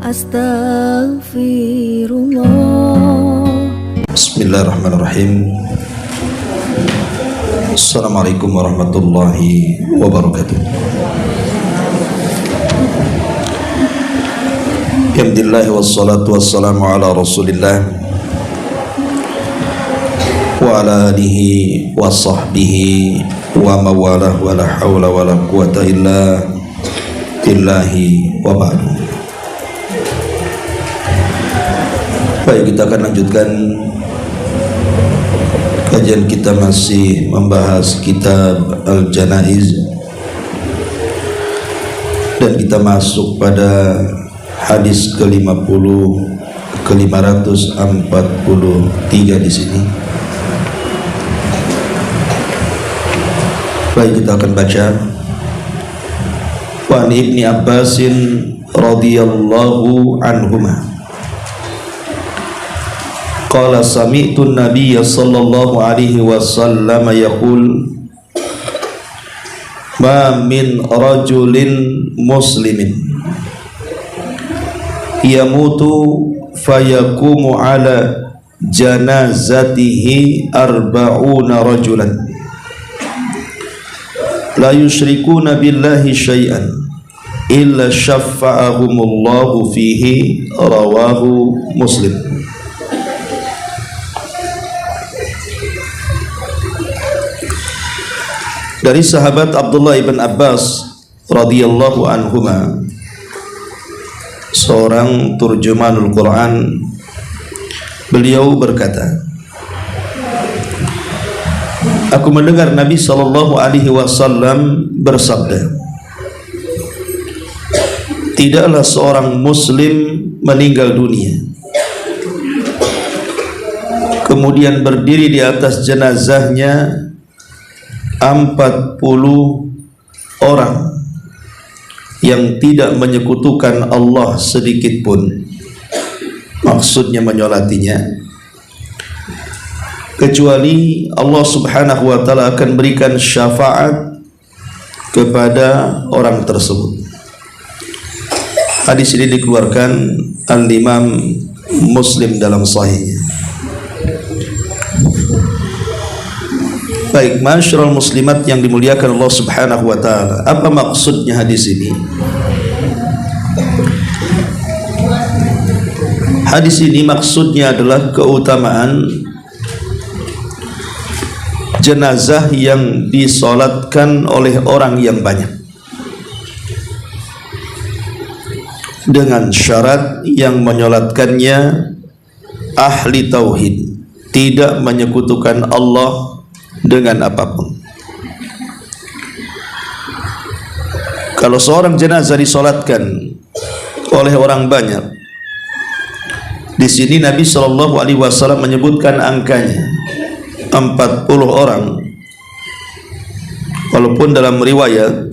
Astaghfirullah. Bismillahirrahmanirrahim. Assalamualaikum warahmatullahi wabarakatuh. Alhamdulillah wassalatu wassalamu ala rasulillah wa ala alihi wa sahbihi wa mawalah wa la hawla wa la quwata illa billahi wa ba'du. Baik, kita akan lanjutkan kajian kita, masih membahas kitab Al-Janaiz, dan kita masuk pada hadis ke-50 ke-543 di sini. Baik, kita akan baca. Wa Ibni Abbasin radhiyallahu anhuma qala sami'tu an-nabiyya sallallahu alaihi wasallam yaqul ma min rajulin muslimin yamutu fayakumu ala janazatihi arba'una rajulan la yusyrikuna billahi syai'an illa syafa'ahumullahu fihi, rawahu Muslim. Dari sahabat Abdullah ibn Abbas radhiyallahu anhuma, seorang turjumanul Quran, beliau berkata, aku mendengar Nabi sallallahu alaihi wasallam bersabda, tidaklah seorang muslim meninggal dunia kemudian berdiri di atas jenazahnya 40 orang yang tidak menyekutukan Allah sedikit pun, maksudnya menyolatinya, kecuali Allah subhanahu wa ta'ala akan berikan syafaat kepada orang tersebut. Hadis ini dikeluarkan Al-Imam Muslim dalam Sahihnya. Baik, masyarul muslimat yang dimuliakan Allah subhanahu wa ta'ala, apa maksudnya hadis ini? Hadis ini maksudnya adalah keutamaan jenazah yang disolatkan oleh orang yang banyak, dengan syarat yang menyolatkannya ahli tauhid, tidak menyekutukan Allah dengan apapun. Kalau seorang jenazah disolatkan oleh orang banyak, di sini Nabi sallallahu alaihi wasallam menyebutkan angkanya 40 orang, walaupun dalam riwayat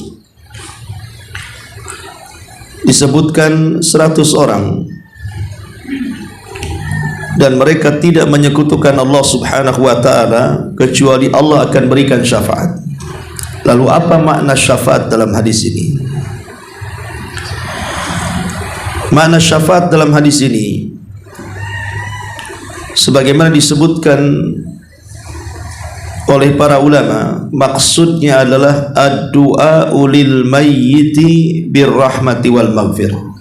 disebutkan 100 orang, dan mereka tidak menyekutukan Allah subhanahu wa ta'ala kecuali Allah akan berikan syafaat. Lalu apa makna syafaat dalam hadis ini? Makna syafaat dalam hadis ini, sebagaimana disebutkan oleh para ulama, maksudnya adalah ad-du'a lil mayyiti birrahmati wal maghfirah.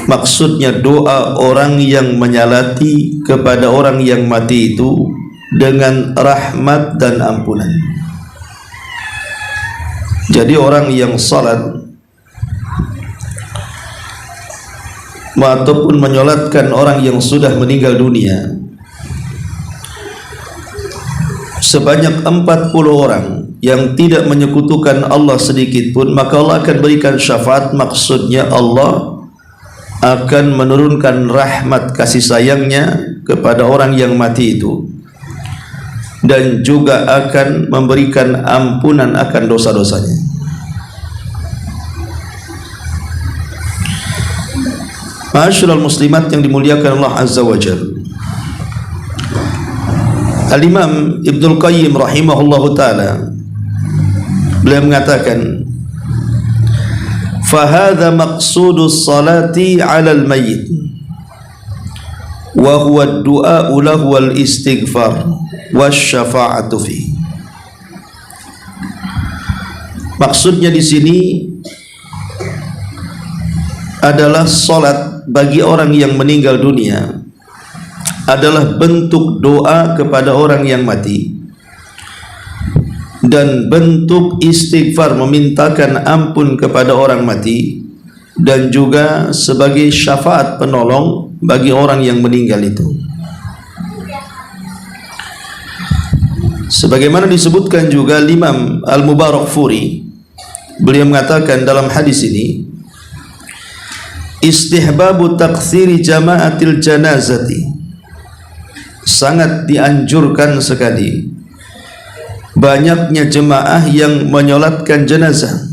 Maksudnya doa orang yang menyalati kepada orang yang mati itu dengan rahmat dan ampunan. Jadi orang yang salat ataupun menyolatkan orang yang sudah meninggal dunia sebanyak 40 orang yang tidak menyekutukan Allah sedikit pun, maka Allah akan berikan syafaat. Maksudnya Allah akan menurunkan rahmat kasih sayangnya kepada orang yang mati itu, dan juga akan memberikan ampunan akan dosa-dosanya. Ma'asyiral muslimat yang dimuliakan Allah azza wa jalla, Al-Imam Ibnul Qayyim rahimahullahu ta'ala, beliau mengatakan, fahadha maqsudus salati 'alal mayyit wa huwa ad-du'a lahu wal istighfar wasyafa'atu fi. Maksudnya di sini adalah salat bagi orang yang meninggal dunia adalah bentuk doa kepada orang yang mati dan bentuk istighfar, memintakan ampun kepada orang mati, dan juga sebagai syafaat penolong bagi orang yang meninggal itu. Sebagaimana disebutkan juga Imam Al-Mubarakfuri, beliau mengatakan dalam hadis ini, istihbabu takthiri jama'atil janazati, sangat dianjurkan sekali banyaknya jemaah yang menyolatkan jenazah,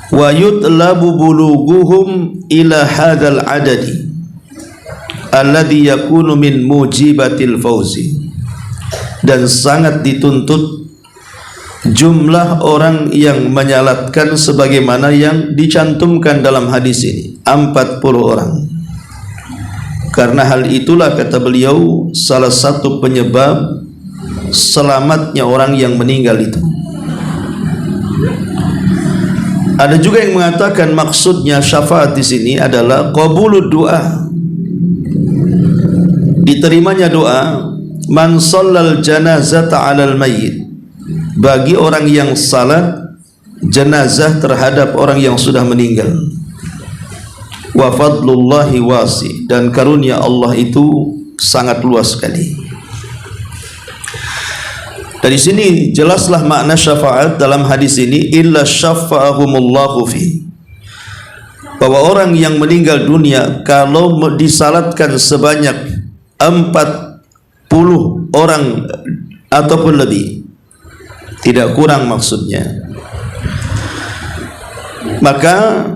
wa yutlabu bulughuhum ila hadzal adadi alladhi yakunu min mujibatil fauzi, dan sangat dituntut jumlah orang yang menyalatkan sebagaimana yang dicantumkan dalam hadis ini, 40 orang. Karena hal itulah, kata beliau, salah satu penyebab selamatnya orang yang meninggal itu. Ada juga yang mengatakan maksudnya syafaat di sini adalah qabulud doa, diterimanya doa man shallal janazata 'alal mayyit, bagi orang yang salat jenazah terhadap orang yang sudah meninggal. Wa fadlullahi wasi, dan karunia Allah itu sangat luas sekali. Dari sini jelaslah makna syafaat dalam hadis ini, illa syafa'ahumullahu fi, bahwa orang yang meninggal dunia kalau disalatkan sebanyak 40 orang ataupun lebih, tidak kurang maksudnya, maka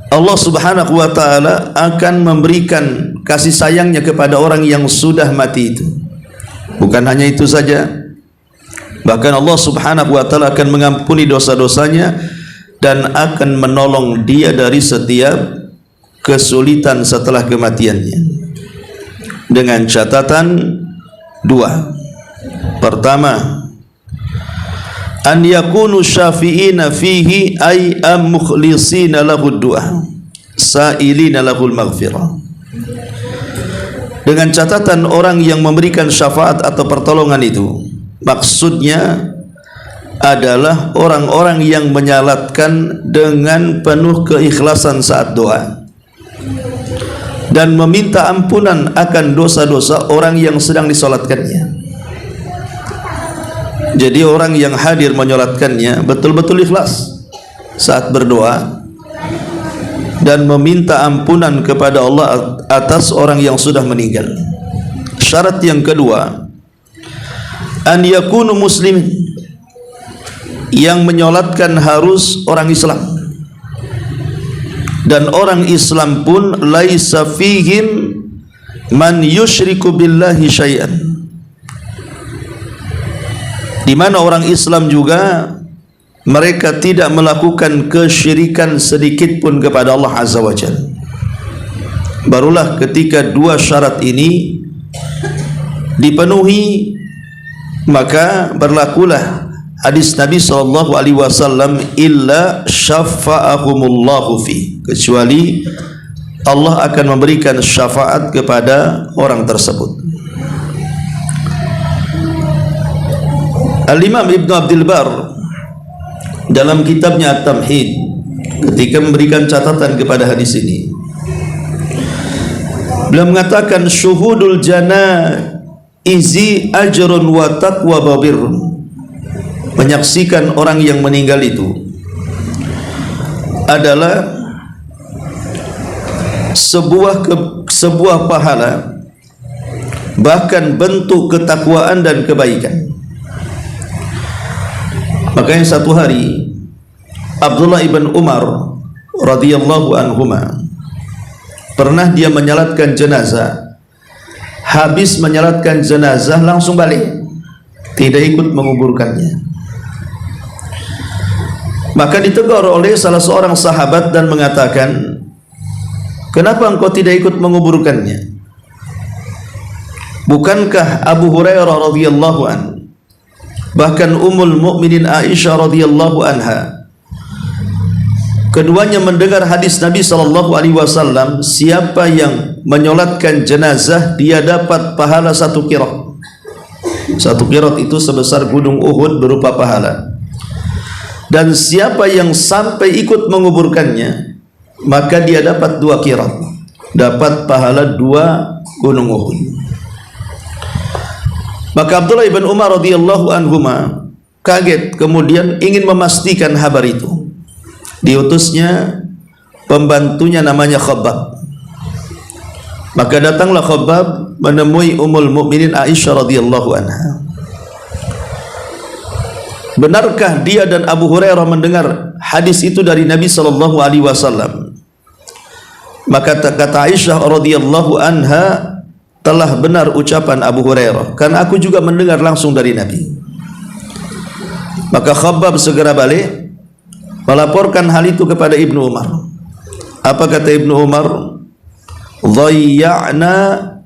Allah Subhanahu wa ta'ala akan memberikan kasih sayangnya kepada orang yang sudah mati itu. Bukan hanya itu saja, bahkan Allah Subhanahu wa ta'ala akan mengampuni dosa-dosanya dan akan menolong dia dari setiap kesulitan setelah kematiannya, dengan catatan dua. Pertama, an yakunu syafi'ina fihi ay mukhlisina lahu du'a sa'ilina lahul maghfirah, dengan catatan orang yang memberikan syafaat atau pertolongan itu maksudnya adalah orang-orang yang menyalatkan dengan penuh keikhlasan saat doa dan meminta ampunan akan dosa-dosa orang yang sedang disolatkannya. Jadi orang yang hadir menyolatkannya betul-betul ikhlas saat berdoa dan meminta ampunan kepada Allah atas orang yang sudah meninggal. Syarat yang kedua, an yakunu muslimin, yang menyolatkan harus orang Islam, dan orang Islam pun laisa fihim man yusyriku billahi syai'an, di mana orang Islam juga mereka tidak melakukan kesyirikan sedikit pun kepada Allah Azza wa Jalla. Barulah ketika dua syarat ini dipenuhi, maka berlakulah hadis Nabi SAW, illa syafa'ahumullahu fi, kecuali Allah akan memberikan syafaat kepada orang tersebut. Al-Imam Ibn Abdul Bar dalam kitabnya At-Tamhid ketika memberikan catatan kepada hadis ini, beliau mengatakan syuhudul janaizi ajrun wa taqwa babirun, menyaksikan orang yang meninggal itu adalah sebuah pahala, bahkan bentuk ketakwaan dan kebaikan. Makanya satu hari Abdullah ibn Umar radhiyallahu anhuma pernah dia menyalatkan jenazah. Habis menyalatkan jenazah langsung balik, tidak ikut menguburkannya. Maka ditegur oleh salah seorang sahabat dan mengatakan, kenapa engkau tidak ikut menguburkannya? Bukankah Abu Hurairah radhiyallahu an, bahkan Ummul Mukminin Aisyah radhiyallahu anha, keduanya mendengar hadis Nabi SAW, siapa yang menyolatkan jenazah dia dapat pahala 1 qirat. 1 qirat itu sebesar gunung Uhud berupa pahala. Dan siapa yang sampai ikut menguburkannya, maka dia dapat 2 qirat, dapat pahala 2 gunung Uhud. Maka Abdullah ibn Umar radhiyallahu anhuma kaget, kemudian ingin memastikan kabar itu. Diutusnya pembantunya namanya Khabbab. Maka datanglah Khabbab menemui Ummul Mukminin Aisyah radhiyallahu anha. Benarkah dia dan Abu Hurairah mendengar hadis itu dari Nabi sallallahu alaihi wasallam? Maka kata Aisyah radhiyallahu anha, telah benar ucapan Abu Hurairah, karena aku juga mendengar langsung dari Nabi. Maka Khabbab segera balik melaporkan hal itu kepada Ibnu Umar. Apa kata Ibnu Umar? Dhayya'na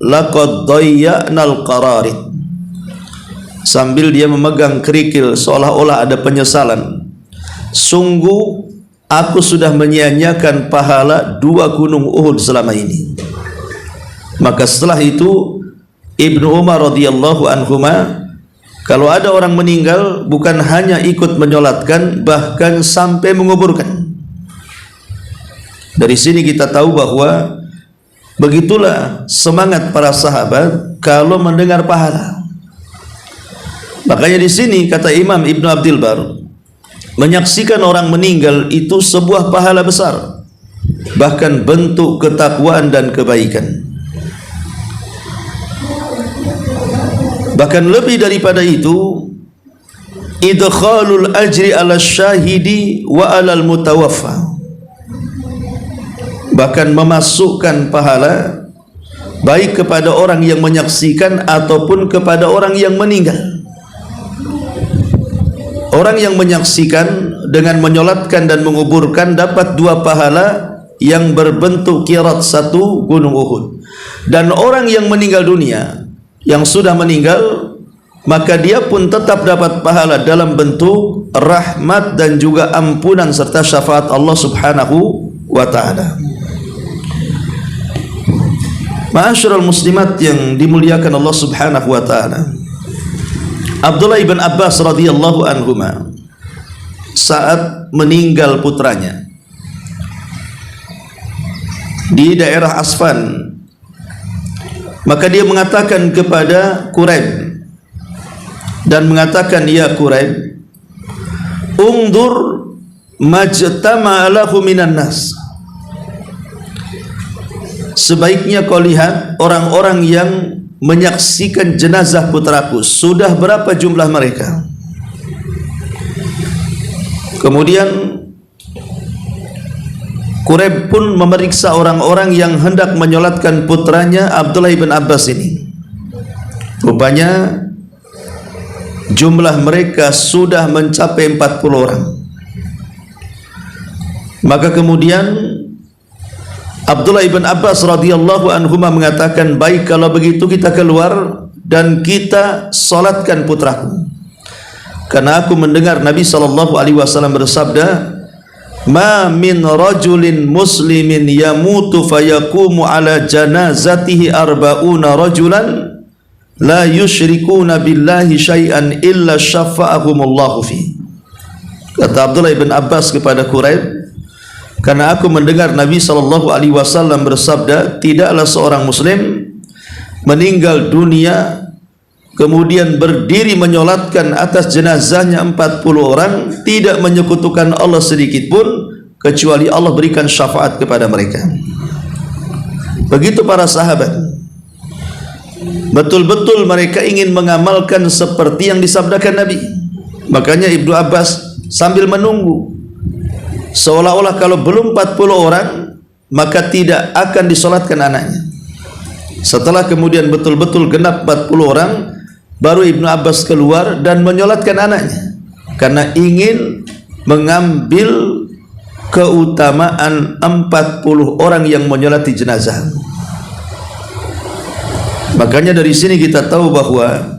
laqad dhayya'na al-qararid. Sambil dia memegang kerikil seolah-olah ada penyesalan, sungguh aku sudah menyia-nyiakan pahala 2 gunung Uhud selama ini. Maka setelah itu Ibnu Umar radhiyallahu anhuma, kalau ada orang meninggal bukan hanya ikut menyolatkan, bahkan sampai menguburkan. Dari sini kita tahu bahwa begitulah semangat para sahabat kalau mendengar pahala. Makanya di sini kata Imam Ibnu Abdul Bar, menyaksikan orang meninggal itu sebuah pahala besar, bahkan bentuk ketakwaan dan kebaikan. Bahkan lebih daripada itu, idkhalul ajri ala syahidi wa alal mutawaffa, bahkan memasukkan pahala baik kepada orang yang menyaksikan ataupun kepada orang yang meninggal. Orang yang menyaksikan dengan menyolatkan dan menguburkan dapat 2 pahala yang berbentuk qirat 1 gunung Uhud. Dan orang yang meninggal dunia, yang sudah meninggal, maka dia pun tetap dapat pahala dalam bentuk rahmat dan juga ampunan serta syafaat Allah Subhanahu wa taala. Ma'asyiral muslimat yang dimuliakan Allah Subhanahu wa taala, Abdullah ibn Abbas radhiyallahu anhuma saat meninggal putranya di daerah Asfan, maka dia mengatakan kepada Quraib dan mengatakan, ya Quraib, ungdur majtama'a lahu minan nas, sebaiknya kau lihat orang-orang yang menyaksikan jenazah putraku, sudah berapa jumlah mereka. Kemudian Quraib pun memeriksa orang-orang yang hendak menyolatkan putranya Abdullah ibn Abbas ini. Rupanya jumlah mereka sudah mencapai 40 orang. Maka kemudian Abdullah ibn Abbas radhiyallahu anhuma mengatakan, baik kalau begitu kita keluar dan kita salatkan putraku, karena aku mendengar Nabi SAW bersabda, ma min rajulin muslimin yamutu fayaqumu ala janazatihi arba'una rajulan la yusyrikuna billahi syai'an illa syafa'ahumullahu fi. Kata Abdullah ibn Abbas kepada Quraib, karena aku mendengar Nabi SAW bersabda, tidaklah seorang muslim meninggal dunia kemudian berdiri menyolatkan atas jenazahnya 40 orang, tidak menyekutukan Allah sedikit pun, kecuali Allah berikan syafaat kepada mereka. Begitu para sahabat, betul-betul mereka ingin mengamalkan seperti yang disabdakan Nabi. Makanya Ibnu Abbas sambil menunggu, seolah-olah kalau belum 40 orang maka tidak akan disolatkan anaknya. Setelah kemudian betul-betul genap 40 orang, baru Ibnu Abbas keluar dan menyolatkan anaknya, karena ingin mengambil keutamaan 40 orang yang menyolati jenazah. Makanya dari sini kita tahu bahwa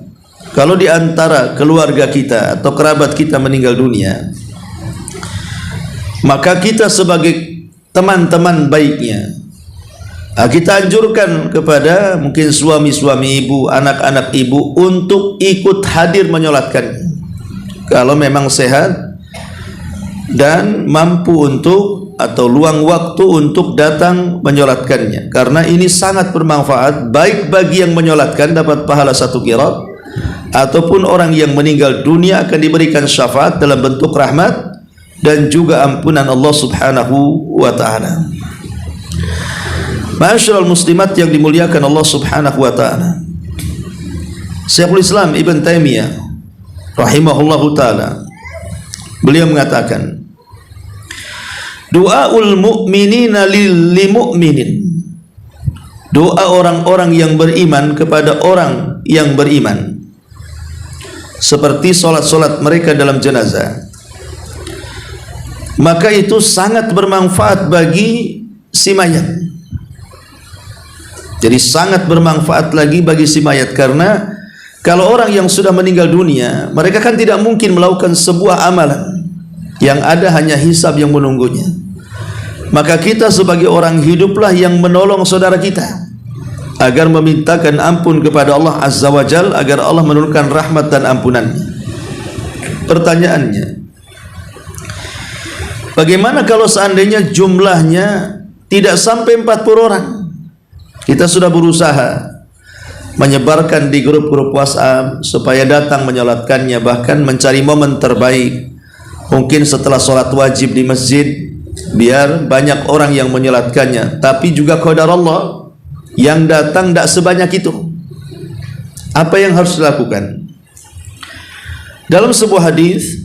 kalau di antara keluarga kita atau kerabat kita meninggal dunia, maka kita sebagai teman-teman baiknya, kita anjurkan kepada mungkin suami-suami ibu, anak-anak ibu untuk ikut hadir menyolatkan kalau memang sehat dan mampu untuk atau luang waktu untuk datang menyolatkannya, karena ini sangat bermanfaat baik bagi yang menyolatkan dapat pahala 1 qirat, ataupun orang yang meninggal dunia akan diberikan syafaat dalam bentuk rahmat dan juga ampunan Allah Subhanahu wa ta'ala. Ma'asyiral muslimat yang dimuliakan Allah Subhanahu wa ta'ala, Syekhul Islam Ibn Taimiyah rahimahullahu ta'ala, beliau mengatakan, doaul mu'minina lil mu'minin, doa orang-orang yang beriman kepada orang yang beriman, seperti solat-solat mereka dalam jenazah, maka itu sangat bermanfaat bagi si mayat. Jadi sangat bermanfaat lagi bagi si mayat, karena kalau orang yang sudah meninggal dunia, mereka kan tidak mungkin melakukan sebuah amalan, yang ada hanya hisab yang menunggunya. Maka kita sebagai orang hiduplah yang menolong saudara kita agar memintakan ampun kepada Allah Azza wa Jal, agar Allah menurunkan rahmat dan ampunannya. Pertanyaannya, bagaimana kalau seandainya jumlahnya tidak sampai 40 orang? Kita sudah berusaha menyebarkan di grup-grup WhatsApp supaya datang menyolatkannya, bahkan mencari momen terbaik, mungkin setelah sholat wajib di masjid, biar banyak orang yang menyolatkannya. Tapi juga qadar Allah, yang datang tidak sebanyak itu. Apa yang harus dilakukan? Dalam sebuah hadis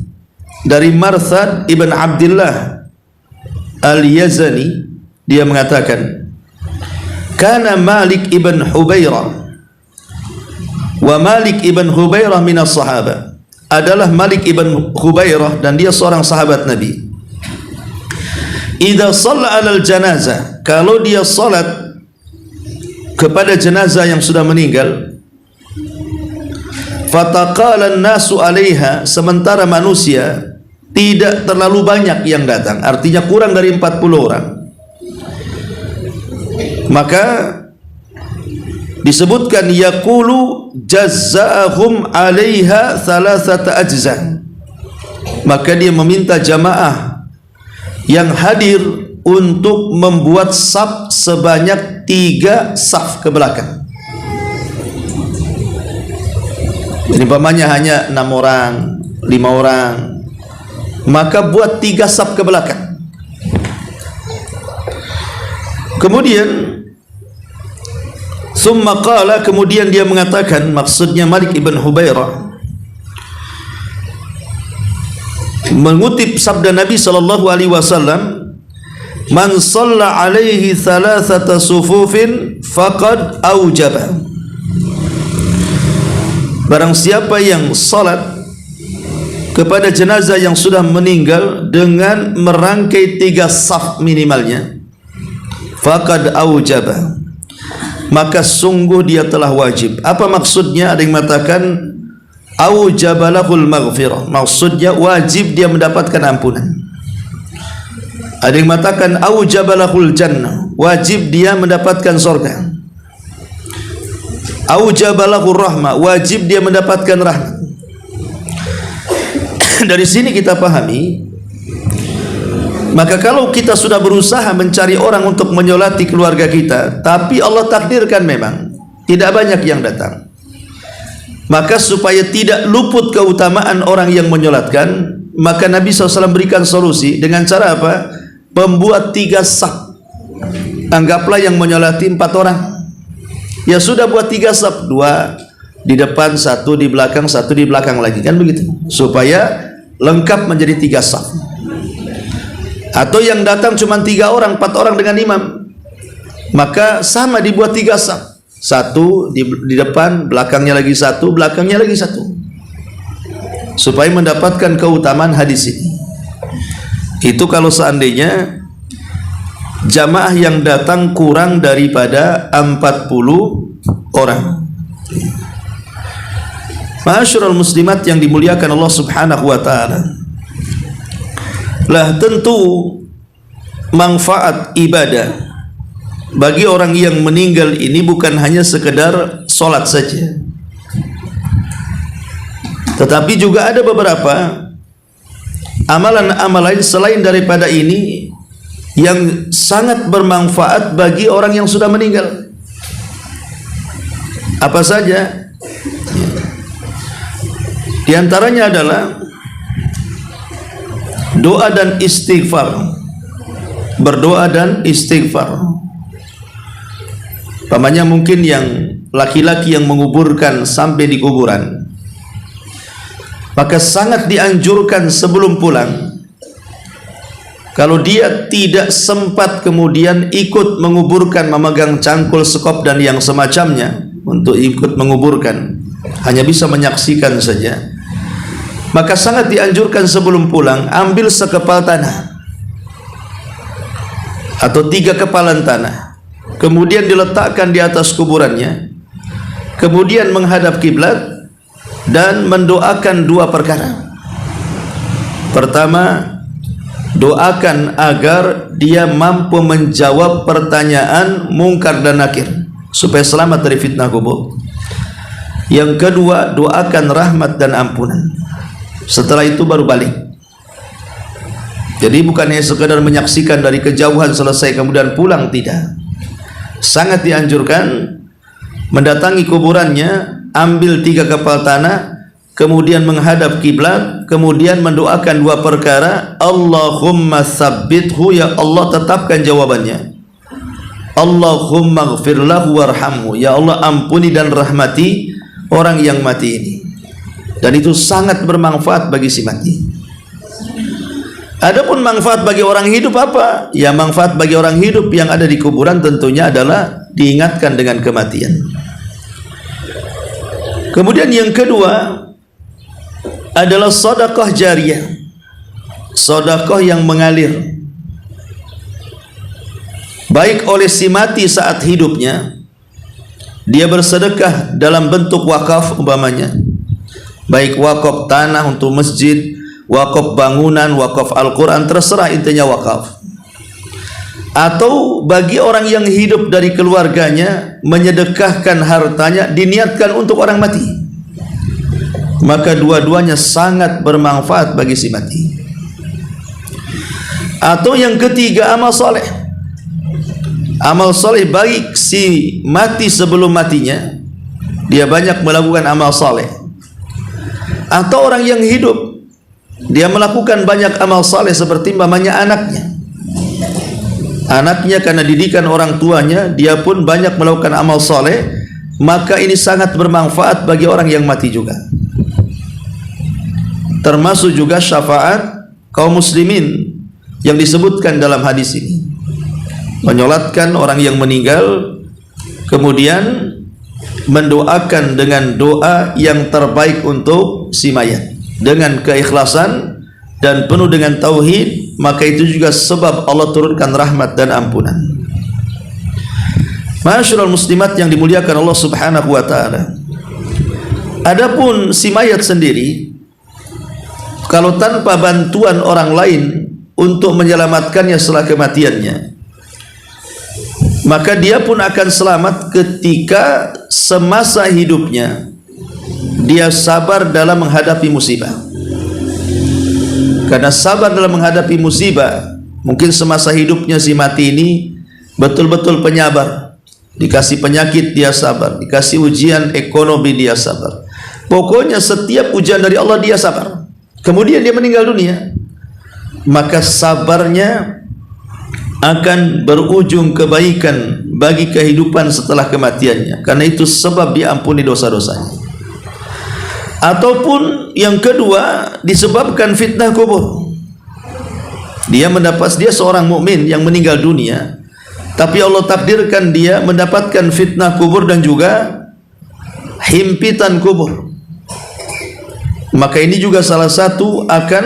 dari Marthad ibn Abdullah al-Yazani, dia mengatakan, kana Malik ibn Hubairah, wa Malik ibn Hubairah minas sahabah, adalah Malik ibn Hubairah dan dia seorang sahabat Nabi. Idza shalla 'alal janazah, kalau dia salat kepada jenazah yang sudah meninggal, fataqala an-nasu 'alaiha, sementara manusia tidak terlalu banyak yang datang, artinya kurang dari 40 orang, maka disebutkan yaqulu jazaahum 'alaiha thalathata ajza, maka dia meminta jamaah yang hadir untuk membuat saf sebanyak 3 saf ke belakang. Jadi umpamanya hanya 6 orang, 5 orang, maka buat 3 saf ke belakang. Kemudian summa qala, kemudian dia mengatakan, maksudnya Malik ibn Hubairah mengutip sabda Nabi sallallahu alaihi wasallam, man shalla alaihi thalathata sufufin faqad aujaba, barang siapa yang salat kepada jenazah yang sudah meninggal dengan merangkai 3 saf minimalnya, faqad aujaba, maka sungguh dia telah wajib. Apa maksudnya? Ada yang mengatakan aujabalahul maghfirah, maksudnya wajib dia mendapatkan ampunan. Ada yang mengatakan aujabalahul jannah, wajib dia mendapatkan surga. Aujabalahur rahmah, wajib dia mendapatkan rahmat. Dari sini kita pahami, maka kalau kita sudah berusaha mencari orang untuk menyolati keluarga kita, tapi Allah takdirkan memang tidak banyak yang datang, maka supaya tidak luput keutamaan orang yang menyolatkan, maka Nabi SAW berikan solusi dengan cara apa? Membuat 3 saf. Anggaplah yang menyolati 4 orang, ya sudah buat 3 saf, 2 di depan, 1 di belakang, 1 di belakang lagi, kan begitu, supaya lengkap menjadi 3 saf. Atau yang datang cuma 3 orang, 4 orang dengan imam, maka sama dibuat 3 saf, 1 di depan, belakangnya lagi 1, belakangnya lagi 1, supaya mendapatkan keutamaan hadis ini. Itu kalau seandainya jamaah yang datang kurang daripada 40 orang. Ma'asyiral muslimat yang dimuliakan Allah Subhanahu wa taala. Lah tentu manfaat ibadah bagi orang yang meninggal ini bukan hanya sekedar sholat saja, tetapi juga ada beberapa amalan-amalan selain daripada ini yang sangat bermanfaat bagi orang yang sudah meninggal. Apa saja? Di antaranya adalah doa dan istighfar. Berdoa dan istighfar. Pamannya mungkin yang laki-laki yang menguburkan sampai di kuburan, maka sangat dianjurkan sebelum pulang, kalau dia tidak sempat kemudian ikut menguburkan, memegang cangkul, sekop dan yang semacamnya untuk ikut menguburkan, hanya bisa menyaksikan saja, maka sangat dianjurkan sebelum pulang ambil sekepal tanah atau 3 kepalan tanah, kemudian diletakkan di atas kuburannya, kemudian menghadap kiblat dan mendoakan 2 perkara. Pertama, doakan agar dia mampu menjawab pertanyaan mungkar dan nakir supaya selamat dari fitnah kubur. Yang kedua, doakan rahmat dan ampunan. Setelah itu baru balik. Jadi bukannya sekedar menyaksikan dari kejauhan selesai kemudian pulang, tidak. Sangat dianjurkan mendatangi kuburannya, ambil 3 kepal tanah, kemudian menghadap kiblat, kemudian mendoakan 2 perkara. Allahumma tsabbithu, ya Allah tetapkan jawabannya. Allahumma ighfir lahu warhamhu, ya Allah ampuni dan rahmati orang yang mati ini. Dan itu sangat bermanfaat bagi si mati. Adapun manfaat bagi orang hidup apa? Ya manfaat bagi orang hidup yang ada di kuburan tentunya adalah diingatkan dengan kematian. Kemudian yang kedua adalah sedekah jariyah, sedekah yang mengalir, baik oleh si mati saat hidupnya, dia bersedekah dalam bentuk wakaf umpamanya, baik wakaf tanah untuk masjid, wakaf bangunan, wakaf Al-Quran, terserah, intinya wakaf. Atau bagi orang yang hidup dari keluarganya, menyedekahkan hartanya diniatkan untuk orang mati, maka dua-duanya sangat bermanfaat bagi si mati. Atau yang ketiga, amal soleh. Amal soleh baik si mati sebelum matinya, dia banyak melakukan amal soleh, atau orang yang hidup dia melakukan banyak amal saleh seperti mamanya anaknya karena didikan orang tuanya dia pun banyak melakukan amal saleh, maka ini sangat bermanfaat bagi orang yang mati juga. Termasuk juga syafaat kaum muslimin yang disebutkan dalam hadis ini, menyolatkan orang yang meninggal, kemudian mendoakan dengan doa yang terbaik untuk si mayat dengan keikhlasan dan penuh dengan tauhid, maka itu juga sebab Allah turunkan rahmat dan ampunan. Ma'asyiral muslimat yang dimuliakan Allah Subhanahu wa taala. Adapun si mayat sendiri, kalau tanpa bantuan orang lain untuk menyelamatkannya setelah kematiannya, maka dia pun akan selamat ketika semasa hidupnya dia sabar dalam menghadapi musibah. Karena sabar dalam menghadapi musibah, mungkin semasa hidupnya si mati ini betul-betul penyabar. Dikasih penyakit dia sabar, dikasih ujian ekonomi dia sabar, pokoknya setiap ujian dari Allah dia sabar. Kemudian dia meninggal dunia, maka sabarnya akan berujung kebaikan bagi kehidupan setelah kematiannya, karena itu sebab diampuni dosa-dosanya. Ataupun yang kedua, disebabkan fitnah kubur. Dia seorang mukmin yang meninggal dunia, tapi Allah takdirkan dia mendapatkan fitnah kubur dan juga himpitan kubur. Maka ini juga salah satu akan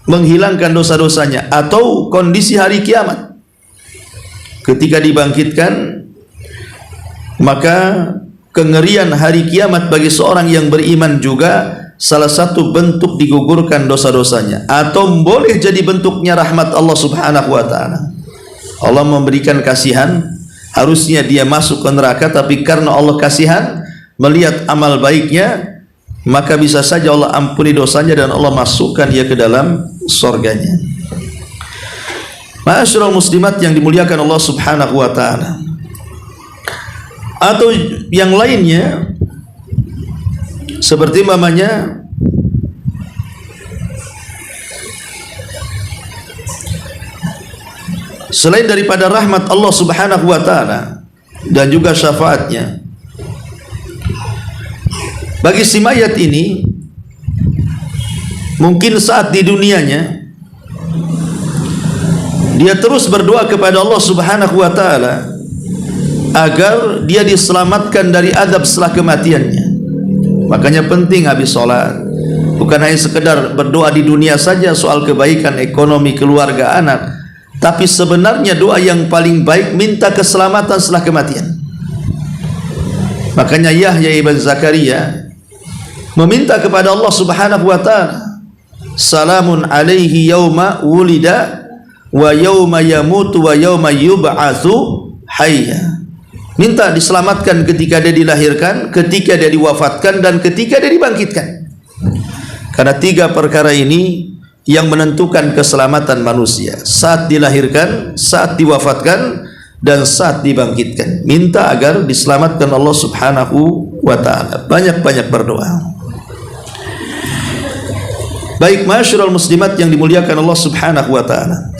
menghilangkan dosa-dosanya, atau kondisi hari kiamat ketika dibangkitkan, maka kengerian hari kiamat bagi seorang yang beriman juga salah satu bentuk digugurkan dosa-dosanya, atau boleh jadi bentuknya rahmat Allah subhanahu wa ta'ala. Allah memberikan kasihan, harusnya dia masuk ke neraka, tapi karena Allah kasihan melihat amal baiknya, maka bisa saja Allah ampuni dosanya dan Allah masukkan dia ke dalam surganya. Ma'asyiral muslimat yang dimuliakan Allah subhanahu wa ta'ala. Atau yang lainnya, seperti mamanya selain daripada rahmat Allah subhanahu wa ta'ala dan juga syafaatnya, bagi si mayat ini mungkin saat di dunianya dia terus berdoa kepada Allah subhanahu wa ta'ala agar dia diselamatkan dari azab setelah kematiannya. Makanya penting habis sholat bukan hanya sekedar berdoa di dunia saja soal kebaikan ekonomi, keluarga, anak, tapi sebenarnya doa yang paling baik minta keselamatan setelah kematian. Makanya Yahya ibn Zakaria meminta kepada Allah subhanahu wa ta'ala, salamun alaihi yauma wulida wa yauma yamutu wa yauma yub'atsu hayya. Minta diselamatkan ketika dia dilahirkan, ketika dia diwafatkan, dan ketika dia dibangkitkan. Karena tiga perkara ini yang menentukan keselamatan manusia: saat dilahirkan, saat diwafatkan, dan saat dibangkitkan. Minta agar diselamatkan Allah subhanahu wa ta'ala. Banyak-banyak berdoa. Baik, ma'asyiral muslimat yang dimuliakan Allah subhanahu wa ta'ala,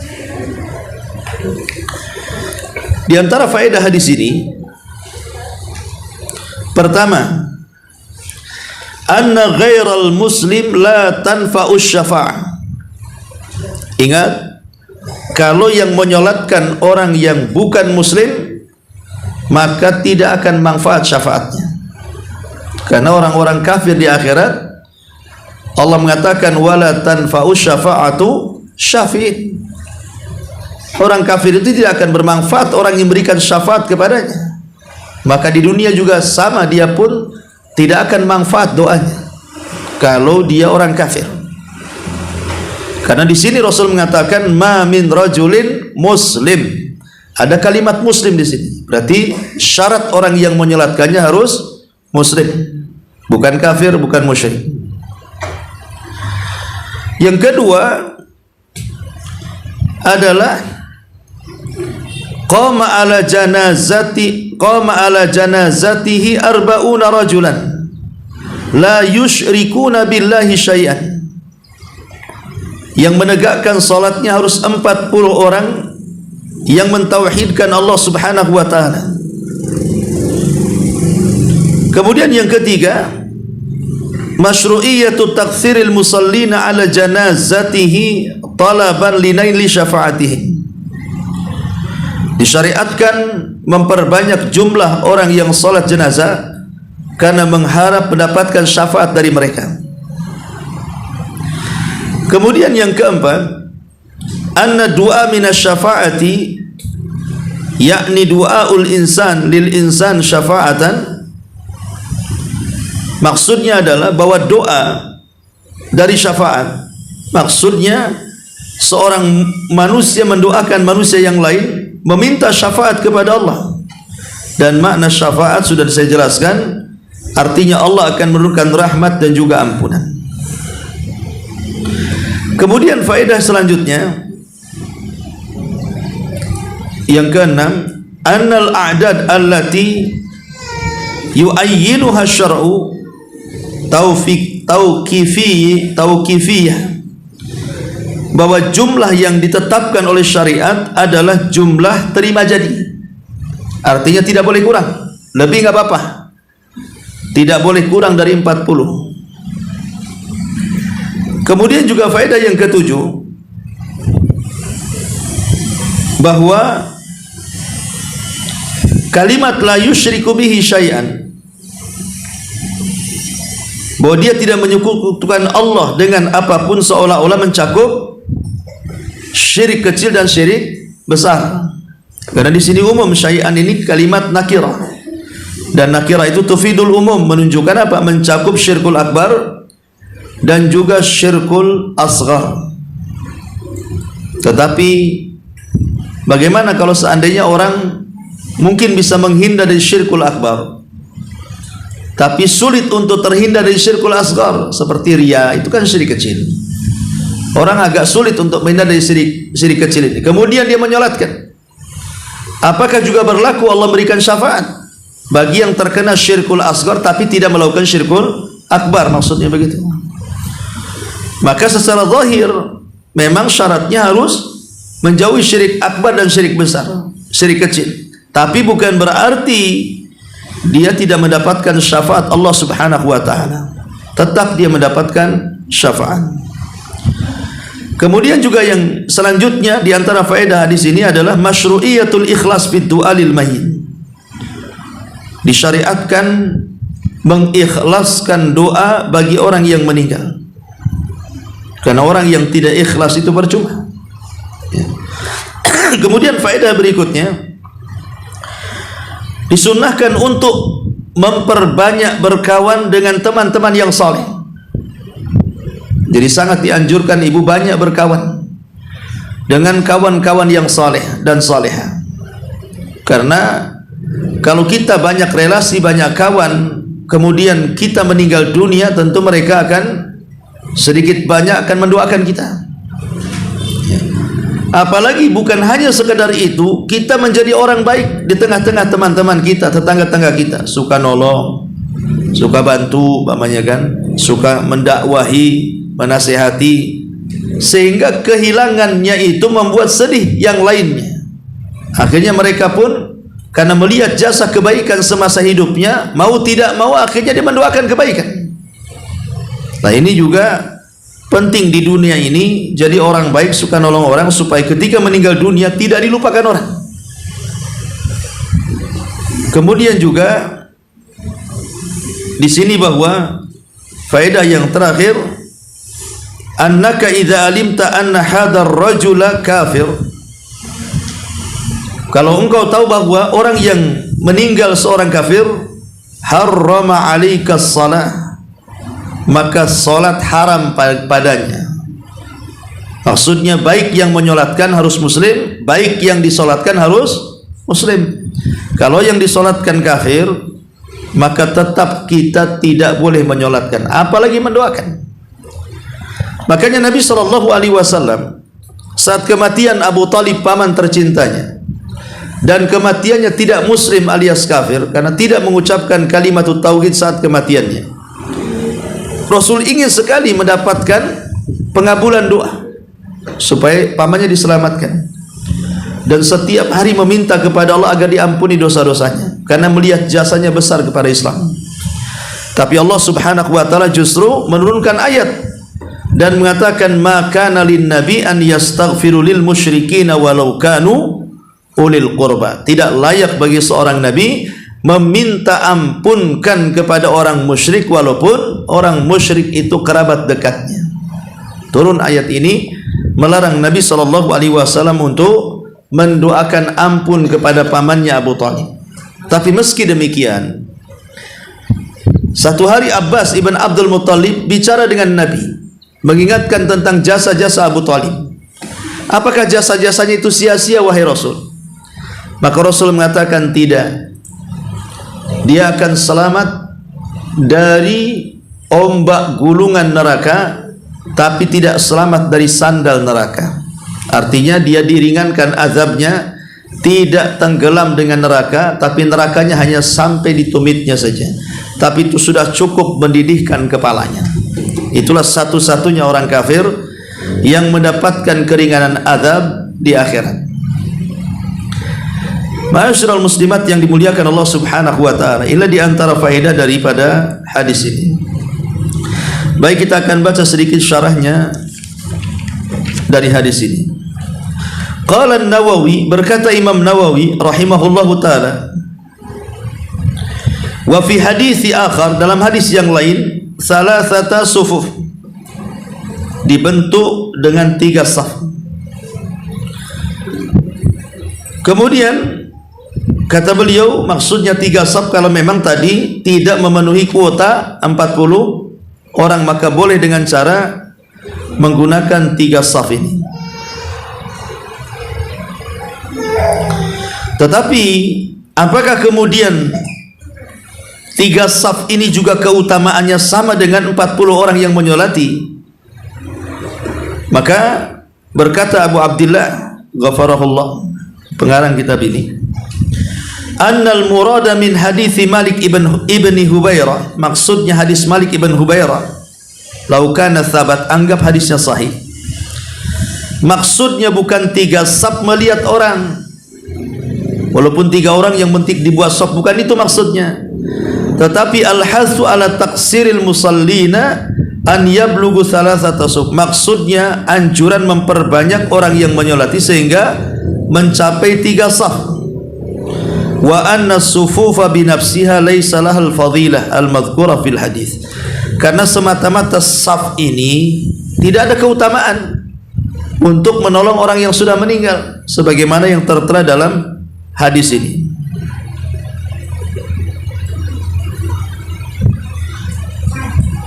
di antara faedah hadis ini, pertama, anna ghairal muslim la tanfa'us syafa'ah. Ingat, kalau yang menyolatkan orang yang bukan muslim, maka tidak akan manfaat syafaatnya. Karena orang-orang kafir di akhirat, Allah mengatakan wala tanfa'us syafa'atu syafi'in. Orang kafir itu tidak akan bermanfaat orang yang memberikan syafaat kepadanya. Maka di dunia juga sama, dia pun tidak akan manfaat doanya kalau dia orang kafir. Karena di sini Rasul mengatakan ma min rajulin muslim. Ada kalimat muslim di sini. Berarti syarat orang yang menyolatkannya harus muslim, bukan kafir, bukan musyrik. Yang kedua adalah qama ala janazatihi arba'una rajulan la yusyrikuna billahi syai'an. Yang menegakkan salatnya harus 40 orang yang mentauhidkan Allah subhanahu wa ta'ala. Kemudian yang ketiga, masyru'iyatu taktsiril musallina ala janazatihi talaban linaili syafa'atihi. Disyariatkan memperbanyak jumlah orang yang salat jenazah karena mengharap mendapatkan syafaat dari mereka. Kemudian yang keempat, anna du'a minasy-syafa'ati, yakni du'aul insan lil insan syafa'atan. Maksudnya adalah bahwa doa dari syafaat, maksudnya seorang manusia mendoakan manusia yang lain, meminta syafaat kepada Allah. Dan makna syafaat sudah saya jelaskan, artinya Allah akan menurunkan rahmat dan juga ampunan. Kemudian faedah selanjutnya yang keenam, annal a'dad allati yu'ayyinuha syar'u tauqifiyah, bahwa jumlah yang ditetapkan oleh syariat adalah jumlah terima jadi. Artinya tidak boleh kurang, lebih nggak apa-apa, tidak boleh kurang dari 40. Kemudian juga faedah yang ketujuh, bahwa kalimat la yusyriku bihi syai'an, bahwa dia tidak menyekutukan Allah dengan apapun, seolah-olah mencakup syirik kecil dan syirik besar. Karena di sini umum, syai'an ini kalimat nakirah, dan nakirah itu tufidul umum, menunjukkan apa? Mencakup syirkul akbar dan juga syirkul asghar. Tetapi bagaimana kalau seandainya orang mungkin bisa menghindar dari syirkul akbar, tapi sulit untuk terhindar dari syirkul asghar, seperti riya, itu kan syirik kecil. Orang agak sulit untuk menghindar dari syirik kecil ini. Kemudian dia menyolatkan. Apakah juga berlaku Allah berikan syafaat bagi yang terkena syirkul asghar tapi tidak melakukan syirkul akbar? Maksudnya begitu. Maka secara zahir memang syaratnya harus menjauhi syirik akbar dan syirik besar, syirik kecil. Tapi bukan berarti dia tidak mendapatkan syafaat Allah Subhanahu wa taala. Tetap dia mendapatkan syafaat. Kemudian juga yang selanjutnya di antara faedah hadis ini adalah masyru'iyatul ikhlas fid du'a lil mayyit. Disyariatkan mengikhlaskan doa bagi orang yang meninggal. Karena orang yang tidak ikhlas itu percuma. Kemudian faedah berikutnya, disunnahkan untuk memperbanyak berkawan dengan teman-teman yang saleh. Jadi sangat dianjurkan ibu banyak berkawan dengan kawan-kawan yang saleh dan saleha. Karena kalau kita banyak relasi, banyak kawan, kemudian kita meninggal dunia, tentu mereka akan sedikit banyak akan mendoakan kita. Apalagi bukan hanya sekedar itu, kita menjadi orang baik di tengah-tengah teman-teman kita, tetangga-tetangga kita, suka nolong, suka bantu, umpamanya kan, suka mendakwahi, menasihati, sehingga kehilangannya itu membuat sedih yang lainnya. Akhirnya mereka pun karena melihat jasa kebaikan semasa hidupnya, mau tidak mau akhirnya dia mendoakan kebaikan. Nah, ini juga penting di dunia ini, jadi orang baik, suka nolong orang, supaya ketika meninggal dunia tidak dilupakan orang. Kemudian juga di sini bahwa faedah yang terakhir, annaka idza alimta anna hadzal rajula kafir. Kalau engkau tahu bahwa orang yang meninggal seorang kafir, harrama 'alaika shalah, maka salat haram padanya. Maksudnya baik yang menyolatkan harus muslim, baik yang disolatkan harus muslim. Kalau yang disolatkan kafir, maka tetap kita tidak boleh menyolatkan, apalagi mendoakan. Makanya Nabi SAW saat kematian Abu Talib, paman tercintanya, dan kematiannya tidak muslim alias kafir karena tidak mengucapkan kalimat tauhid saat kematiannya, Rasul ingin sekali mendapatkan pengabulan doa supaya pamannya diselamatkan, dan setiap hari meminta kepada Allah agar diampuni dosa-dosanya karena melihat jasanya besar kepada Islam. Tapi Allah Subhanahu wa taala justru menurunkan ayat dan mengatakan, maka nalin nabi an yastaghfiru lil musyrikin walau kanu ulil qurba. Tidak layak bagi seorang nabi meminta ampunkan kepada orang musyrik walaupun orang musyrik itu kerabat dekatnya. Turun ayat ini melarang Nabi SAW untuk mendoakan ampun kepada pamannya Abu Talib. Tapi meski demikian, satu hari Abbas ibn Abdul Muttalib bicara dengan Nabi, mengingatkan tentang jasa-jasa Abu Talib. Apakah jasa-jasanya itu sia-sia wahai Rasul? Maka Rasul mengatakan tidak. Dia akan selamat dari ombak gulungan neraka, tapi tidak selamat dari sandal neraka. Artinya dia diringankan azabnya, tidak tenggelam dengan neraka, tapi nerakanya hanya sampai di tumitnya saja. Tapi itu sudah cukup mendidihkan kepalanya. Itulah satu-satunya orang kafir yang mendapatkan keringanan azab di akhirat. Ma'asyiral muslimat yang dimuliakan Allah Subhanahu wa taala, inilah di antara faedah daripada hadis ini. Baik, kita akan baca sedikit syarahnya dari hadis ini. Qala An-Nawawi, berkata Imam Nawawi rahimahullahu taala, wa fi hadits akhar, dalam hadis yang lain, salasata sufuf, dibentuk dengan 3 saf. Kemudian kata beliau, maksudnya 3 saf kalau memang tadi tidak memenuhi kuota 40 orang, maka boleh dengan cara menggunakan 3 saf ini. Tetapi apakah kemudian 3 saf ini juga keutamaannya sama dengan 40 orang yang menyolati? Maka berkata Abu Abdillah ghafarahullah, pengarang kitab ini, annal murada min hadits Malik ibn Hubairah, maksudnya hadis Malik ibn Hubairah, lau kana thabat, anggap hadisnya sahih, maksudnya bukan 3 saf melihat orang, walaupun 3 orang yang penting dibuat saf, bukan itu maksudnya, tetapi al-hasu ala taqsiril musallina an yablughu thalathata suf, maksudnya anjuran memperbanyak orang yang menyolati sehingga mencapai 3 saf. Wa anna sufufa binafsiha laysa lahal fadilah al-madhkura fil hadis, karena semata-mata saf ini tidak ada keutamaan untuk menolong orang yang sudah meninggal sebagaimana yang tertera dalam hadis ini.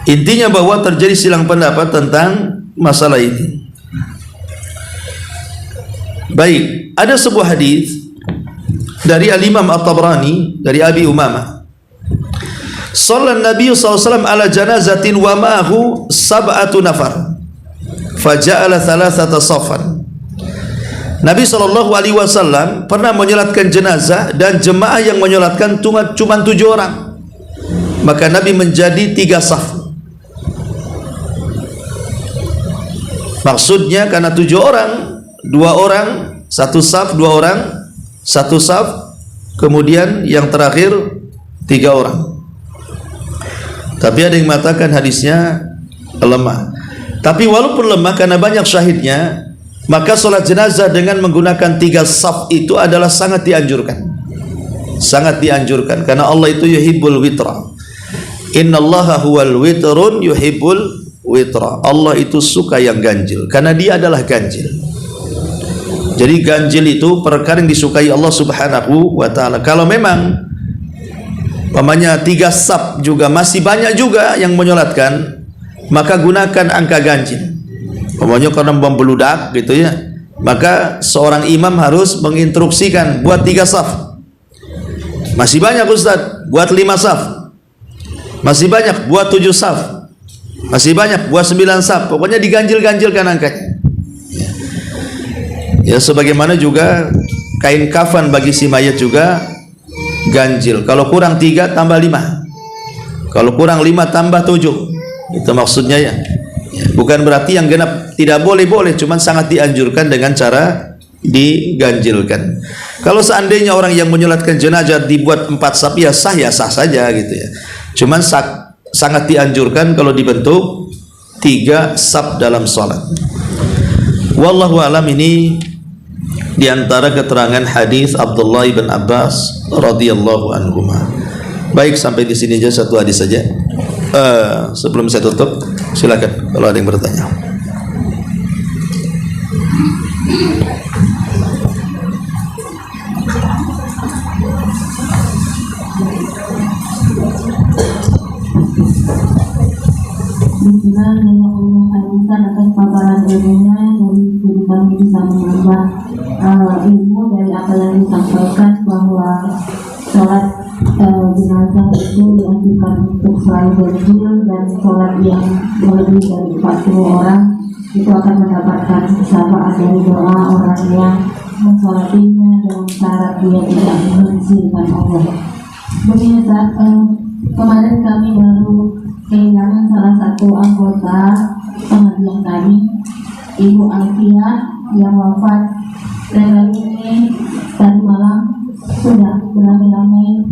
Intinya bahwa terjadi silang pendapat tentang masalah ini. Baik, ada sebuah hadis dari Al-Imam At-Tabrani dari Abi Umamah. Sallan Nabi SAW ala janazatin wa ma'ahu sab'atu nafar faja'ala thalathata safan. Nabi SAW pernah menyolatkan jenazah dan jemaah yang menyolatkan cuma 7 orang. Maka Nabi menjadi 3 saf. Maksudnya karena 7 orang, 2 orang, 1 saf, 2 orang, 1 saf, kemudian yang terakhir 3 orang. Tapi ada yang mengatakan hadisnya lemah. Tapi walaupun lemah karena banyak syahidnya, maka salat jenazah dengan menggunakan 3 saf itu adalah sangat dianjurkan. Sangat dianjurkan karena Allah itu yuhibbul witra. Innallaha huwal witrun yuhibbul witra. Allah itu suka yang ganjil karena dia adalah ganjil. Jadi ganjil itu perkara yang disukai Allah Subhanahu wa taala. Kalau memang pamannya 3 saf juga masih banyak juga yang menyolatkan, maka gunakan angka ganjil. Pamannya karena membeludak gitu ya, maka seorang imam harus menginstruksikan buat 3 saf. Masih banyak Ustaz, buat 5 saf. Masih banyak, buat 7 saf. Masih banyak, buat 9 saf. Pokoknya diganjil-ganjilkan angkanya. Ya, sebagaimana juga kain kafan bagi si mayat juga ganjil. Kalau kurang 3 tambah 5. Kalau kurang 5 tambah 7. Itu maksudnya ya. Bukan berarti yang genap tidak boleh, cuman sangat dianjurkan dengan cara diganjilkan. Kalau seandainya orang yang menyolatkan jenazah dibuat 4 saf ya sah saja gitu ya. Cuman sangat dianjurkan kalau dibentuk 3 saf dalam salat. Wallahu alam, ini diantara keterangan hadis Abdullah bin Abbas radhiyallahu anhuma. Baik, sampai di sini aja, satu hadis saja. Sebelum saya tutup, silakan kalau ada yang bertanya. Bismillahirrahmanirrahim. Atas paparan ilmunya dari guru kami bisa menambah ilmu dari apa yang disampaikan bahwa sholat jenazah itu dianjurkan untuk selain ganjil, dan sholat yang lebih dari 40 orang itu akan mendapatkan syafaat dari doa orang yang mensolatinya dengan syarat dia tidak menghasilkan Allah. Pemirsa, kemarin kami baru kehilangan salah satu anggota pengajian kami, Ibu Alfiah, yang wafat. Dan ini tadi malam sudah beramai-ramai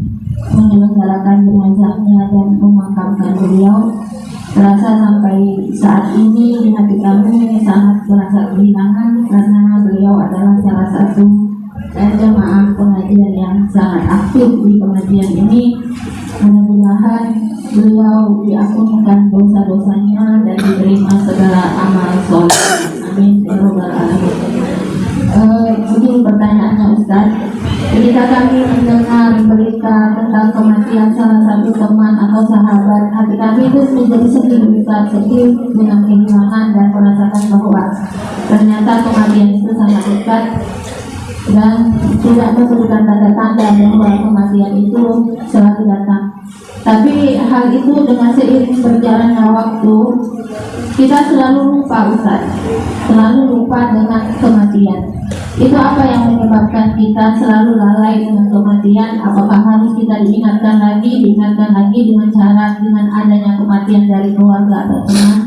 menyelenggarakan jenazahnya dan memakamkan beliau. Terasa sampai saat ini di hati kami sangat merasa kehilangan, karena beliau adalah salah satu jemaah pengajian yang sangat aktif di pengajian ini. Mudah-mudahan beliau diampunkan dosa-dosanya dan diterima segala amal soleh. Amin ya rabbal alamin. begini pertanyaannya Ustaz. Ketika kami mendengar berita tentang kematian salah satu teman atau sahabat, hati kami itu menjadi sedih Ustaz, sedih dengan kehilangan dan merasakan bahwa ternyata kematian itu sangat dekat dan tidak memberikan tanda-tanda bahwa kematian itu selalu datang. Tapi hal itu dengan seiring berjalannya waktu, kita selalu lupa Ustaz, selalu lupa dengan kematian. Itu apa yang menyebabkan kita selalu lalai dengan kematian? Apakah harus kita diingatkan lagi dengan cara dengan adanya kematian dari keluarga atau teman?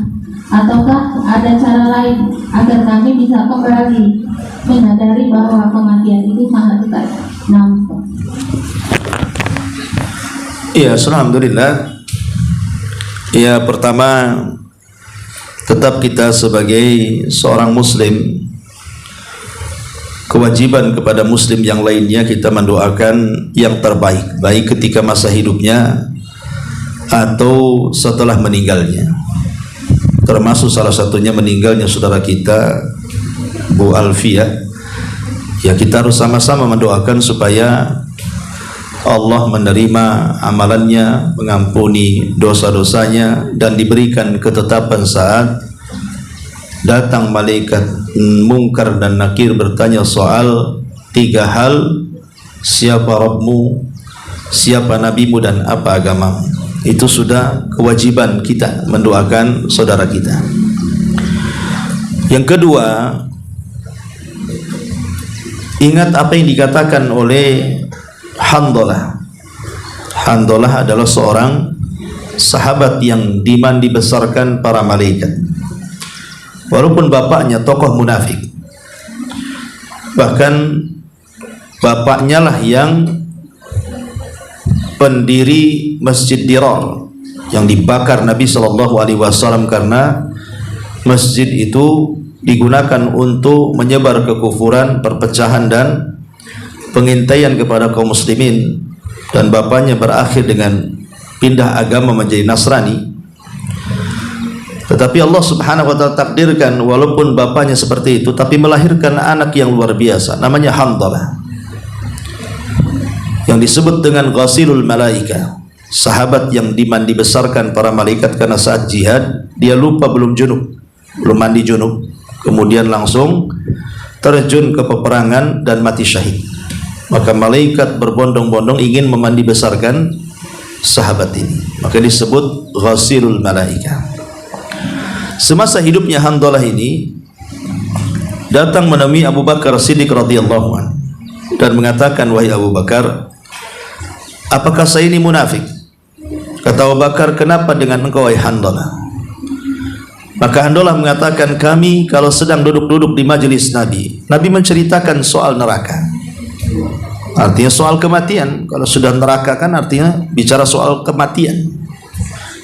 Ataukah ada cara lain agar kami bisa kembali menyadari bahwa kematian itu sangat dekat? Nah, Ya, alhamdulillah. Ya, pertama tetap kita sebagai seorang muslim, kewajiban kepada muslim yang lainnya kita mendoakan yang terbaik, baik ketika masa hidupnya atau setelah meninggalnya. Termasuk salah satunya meninggalnya saudara kita Bu Alfia. Ya, kita harus sama-sama mendoakan supaya Allah menerima amalannya, mengampuni dosa-dosanya, dan diberikan ketetapan saat datang malaikat mungkar dan nakir bertanya soal 3 hal: siapa Rabbmu, siapa nabimu, dan apa agamamu. Itu sudah kewajiban kita mendoakan saudara kita. Yang kedua, ingat apa yang dikatakan oleh Handalah. Handalah adalah seorang sahabat yang dibesarkan para malaikat. Walaupun bapaknya tokoh munafik, bahkan bapaknya lah yang pendiri Masjid Dirar yang dibakar Nabi SAW karena masjid itu digunakan untuk menyebar kekufuran, perpecahan, dan pengintaian kepada kaum muslimin, dan bapaknya berakhir dengan pindah agama menjadi Nasrani. Tetapi Allah Subhanahu wa taala takdirkan walaupun bapaknya seperti itu, tapi melahirkan anak yang luar biasa, namanya Handalah, yang disebut dengan Ghasilul Malaika, sahabat yang dibesarkan para malaikat karena saat jihad dia lupa belum mandi junub, kemudian langsung terjun ke peperangan dan mati syahid. Maka malaikat berbondong-bondong ingin memandi besarkan sahabat ini, maka disebut Ghasilul Malaika. Semasa hidupnya Handalah ini datang menemui Abu Bakar Siddiq radhiyallahu anhu dan mengatakan, wahai Abu Bakar, apakah saya ini munafik? Kata Abu Bakar, kenapa dengan engkau wahai Handalah? Maka Handalah mengatakan, kami kalau sedang duduk-duduk di majelis Nabi menceritakan soal neraka. Artinya soal kematian. Kalau sudah neraka kan artinya bicara soal kematian,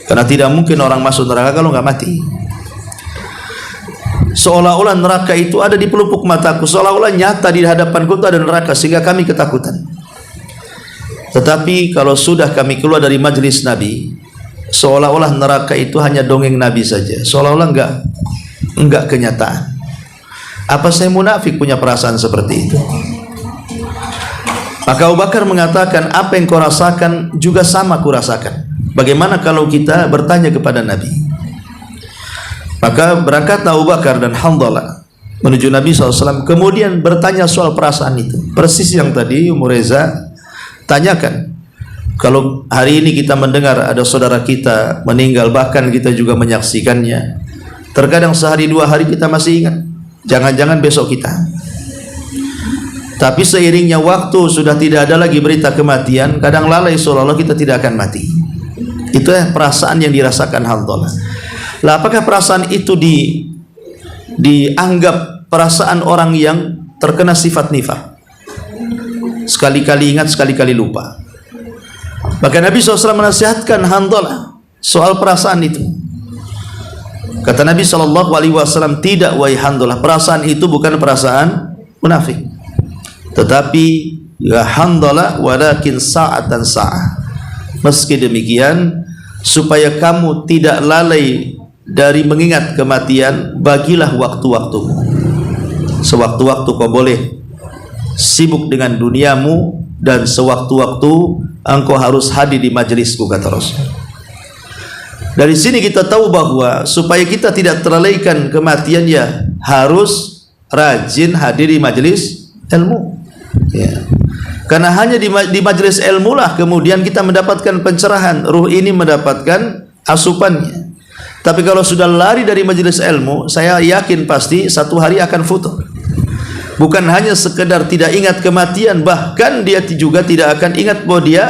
karena tidak mungkin orang masuk neraka kalau nggak mati. Seolah-olah neraka itu ada di pelupuk mataku, seolah-olah nyata di hadapanku itu ada neraka, sehingga kami ketakutan. Tetapi kalau sudah kami keluar dari majelis Nabi, seolah-olah neraka itu hanya dongeng Nabi saja, seolah-olah enggak kenyataan. Apa saya munafik punya perasaan seperti itu? Maka Abu Bakar mengatakan, apa yang kau rasakan juga sama ku rasakan. Bagaimana kalau kita bertanya kepada Nabi? Maka berangkat Abu Bakar dan Handalah menuju Nabi SAW, kemudian bertanya soal perasaan itu. Persis yang tadi Ummu Reza tanyakan. Kalau hari ini kita mendengar ada saudara kita meninggal, bahkan kita juga menyaksikannya, terkadang sehari 2 hari kita masih ingat, jangan-jangan besok kita. Tapi seiringnya waktu sudah tidak ada lagi berita kematian, kadang lalai seolah-olah kita tidak akan mati. Itu perasaan yang dirasakan Handalah. Lah, apakah perasaan itu dianggap perasaan orang yang terkena sifat nifaq? Sekali-kali ingat, sekali-kali lupa. Maka Nabi SAW menasihatkan Handalah soal perasaan itu. Kata Nabi SAW, tidak wahai Handalah, perasaan itu bukan perasaan munafik, tetapi ya Handalah, walakin sa'atan sa'ah. Meski demikian, supaya kamu tidak lalai dari mengingat kematian, bagilah waktu-waktumu. Sewaktu-waktu kau boleh sibuk dengan duniamu, dan sewaktu-waktu engkau harus hadir di majelisku, kata Rasul. Dari sini kita tahu bahwa supaya kita tidak terlalaikan kematian, ya harus rajin hadir di majelis ilmu, ya. Karena hanya di majelis ilmu lah kemudian kita mendapatkan pencerahan, ruh ini mendapatkan asupannya. Tapi kalau sudah lari dari majelis ilmu, saya yakin pasti satu hari akan futur. Bukan hanya sekedar tidak ingat kematian, bahkan dia juga tidak akan ingat bahwa dia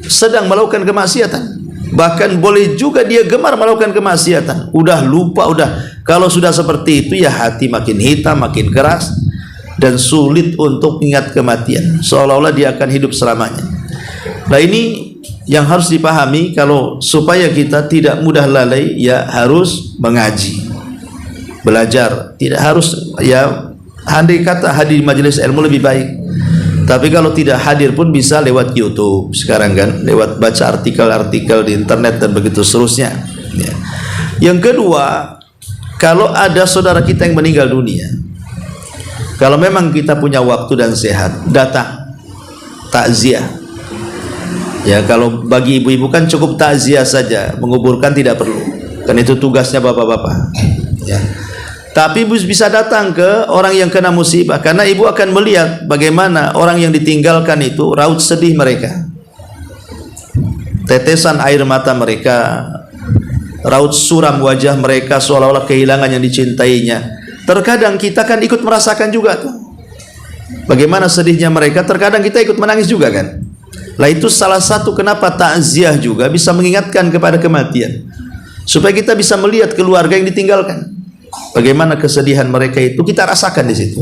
sedang melakukan kemaksiatan. Bahkan boleh juga dia gemar melakukan kemaksiatan. Udah lupa, kalau sudah seperti itu ya hati makin hitam, makin keras, dan sulit untuk ingat kematian, seolah-olah dia akan hidup selamanya. Nah, ini yang harus dipahami. Kalau supaya kita tidak mudah lalai, ya harus mengaji, belajar. Tidak harus, ya andai kata hadir di majelis ilmu lebih baik. Tapi kalau tidak hadir pun bisa lewat YouTube sekarang kan, lewat baca artikel-artikel di internet dan begitu seterusnya, ya. Yang kedua, kalau ada saudara kita yang meninggal dunia, kalau memang kita punya waktu dan sehat, datang takziah. Ya, kalau bagi ibu-ibu kan cukup takziah saja, menguburkan tidak perlu. Kan itu tugasnya bapak-bapak. Ya. Tapi ibu bisa datang ke orang yang kena musibah, karena ibu akan melihat bagaimana orang yang ditinggalkan itu raut sedih mereka, tetesan air mata mereka, raut suram wajah mereka seolah-olah kehilangan yang dicintainya. Terkadang kita kan ikut merasakan juga tuh, bagaimana sedihnya mereka. Terkadang kita ikut menangis juga kan. Lah itu salah satu kenapa takziah juga bisa mengingatkan kepada kematian, supaya kita bisa melihat keluarga yang ditinggalkan, bagaimana kesedihan mereka itu kita rasakan di situ.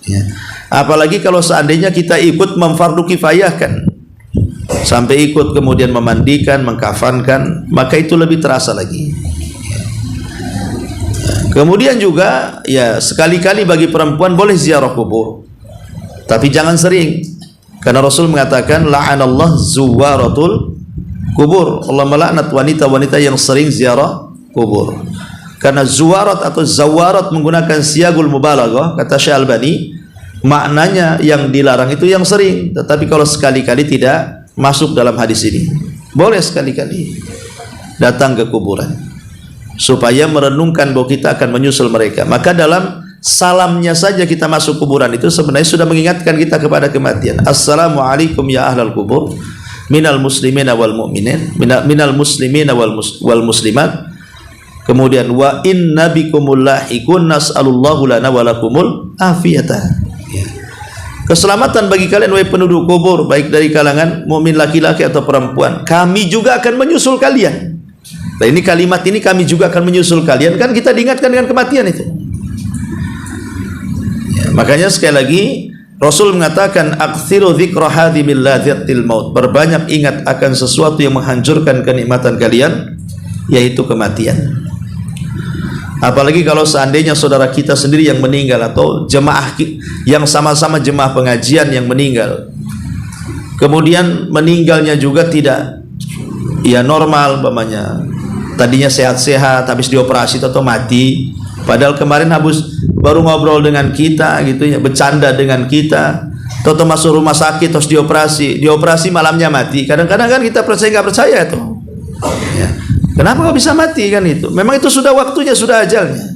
Ya. Apalagi kalau seandainya kita ikut memfardu kifayahkan, sampai ikut kemudian memandikan, mengkafankan, maka itu lebih terasa lagi. Kemudian juga, ya sekali-kali bagi perempuan boleh ziarah kubur, tapi jangan sering, karena Rasul mengatakan la'anallah zuwaratul kubur, Allah melaknat wanita-wanita yang sering ziarah kubur. Karena zuwarat atau zawarat menggunakan siyagul mubalaghah, kata Syekh Albani, maknanya yang dilarang itu yang sering, tetapi kalau sekali-kali tidak masuk dalam hadis ini. Boleh sekali-kali datang ke kuburan supaya merenungkan bahwa kita akan menyusul mereka. Maka dalam salamnya saja kita masuk kuburan itu sebenarnya sudah mengingatkan kita kepada kematian. Assalamualaikum ya ahlal kubur, minal muslimina wal mu'minin, minal muslimina wal muslimat. Kemudian wa inna bikumul lahikun nas'alullahu lana walakumul afiyata. Ya. Keselamatan bagi kalian wahai penduduk kubur, baik dari kalangan mukmin laki-laki atau perempuan. Kami juga akan menyusul kalian. Nah, ini kalimat ini, kami juga akan menyusul kalian, kan kita diingatkan dengan kematian itu. Ya, makanya sekali lagi Rasul mengatakan aktsiru dzikra hadimil ladzatil maut, berbanyak ingat akan sesuatu yang menghancurkan kenikmatan kalian, yaitu kematian. Apalagi kalau seandainya saudara kita sendiri yang meninggal, atau jemaah yang sama-sama jemaah pengajian yang meninggal, kemudian meninggalnya juga tidak ya normal, umpamanya tadinya sehat-sehat, habis dioperasi atau mati, padahal kemarin baru ngobrol dengan kita gitu ya, bercanda dengan kita, atau masuk rumah sakit terus dioperasi malamnya mati. Kadang-kadang kan kita percaya nggak percaya tuh ya. Kenapa kok bisa mati kan itu? Memang itu sudah waktunya, sudah ajalnya.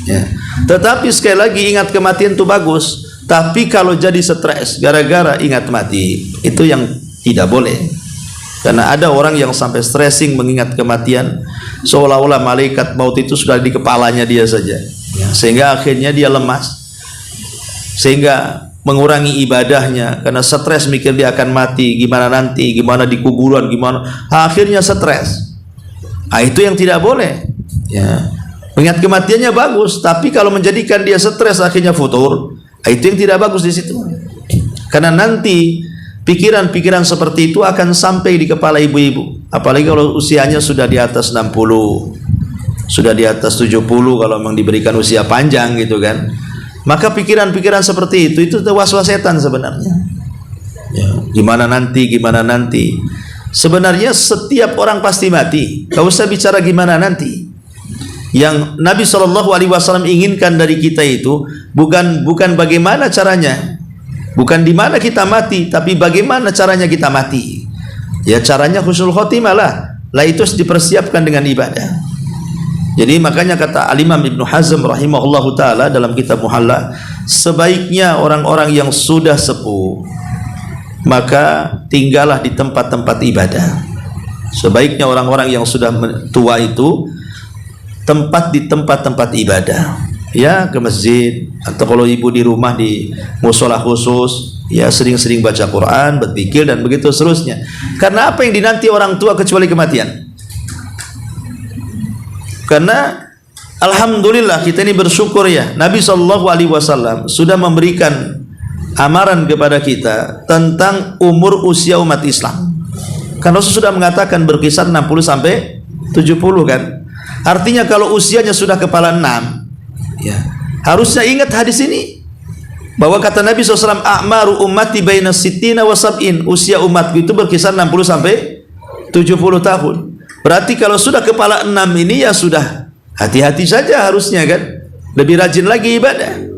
Ya. Tetapi sekali lagi ingat kematian itu bagus. Tapi kalau jadi stres gara-gara ingat mati, itu yang tidak boleh. Karena ada orang yang sampai stressing mengingat kematian, seolah-olah malaikat maut itu sudah di kepalanya dia saja. Ya. Sehingga akhirnya dia lemas, sehingga mengurangi ibadahnya karena stres mikir dia akan mati, gimana nanti, gimana di kuburan, gimana. Akhirnya stres. Ah, itu yang tidak boleh. Ya. Mengingat kematiannya bagus, tapi kalau menjadikan dia stres akhirnya futur, itu yang tidak bagus di situ. Karena nanti pikiran-pikiran seperti itu akan sampai di kepala ibu-ibu. Apalagi kalau usianya sudah di atas 60, sudah di atas 70 kalau memang diberikan usia panjang gitu kan. Maka pikiran-pikiran seperti itu was-was setan sebenarnya. Ya, gimana nanti, gimana nanti. Sebenarnya setiap orang pasti mati. Gak usah bicara gimana nanti. Yang Nabi SAW inginkan dari kita itu bukan bagaimana caranya, Bukan di mana kita mati, tapi bagaimana caranya kita mati. Ya caranya husnul khotimah lah. Lah itu harus dipersiapkan dengan ibadah. Jadi makanya kata Al-Imam Ibnu Hazm rahimahullahu taala dalam kitab Muhalla, sebaiknya orang-orang yang sudah sepuh maka tinggallah di tempat-tempat ibadah. Sebaiknya orang-orang yang sudah tua itu di tempat-tempat ibadah. Ya ke masjid, atau kalau ibu di rumah di mushola khusus, ya sering-sering baca Quran, berzikir dan begitu seterusnya. Karena apa yang dinanti orang tua kecuali kematian? Karena alhamdulillah kita ini bersyukur ya, Nabi SAW sudah memberikan amaran kepada kita tentang umur usia umat Islam. Karena Rasul sudah mengatakan berkisar 60 sampai 70 kan. Artinya kalau usianya sudah kepala 6, ya harusnya ingat hadis ini, bahwa kata Nabi SAW, a'maru ummati baina sittina wa sab'in, usia umatku itu berkisar 60 sampai 70 tahun. Berarti kalau sudah kepala 6 ini ya sudah hati-hati saja harusnya kan, lebih rajin lagi ibadah.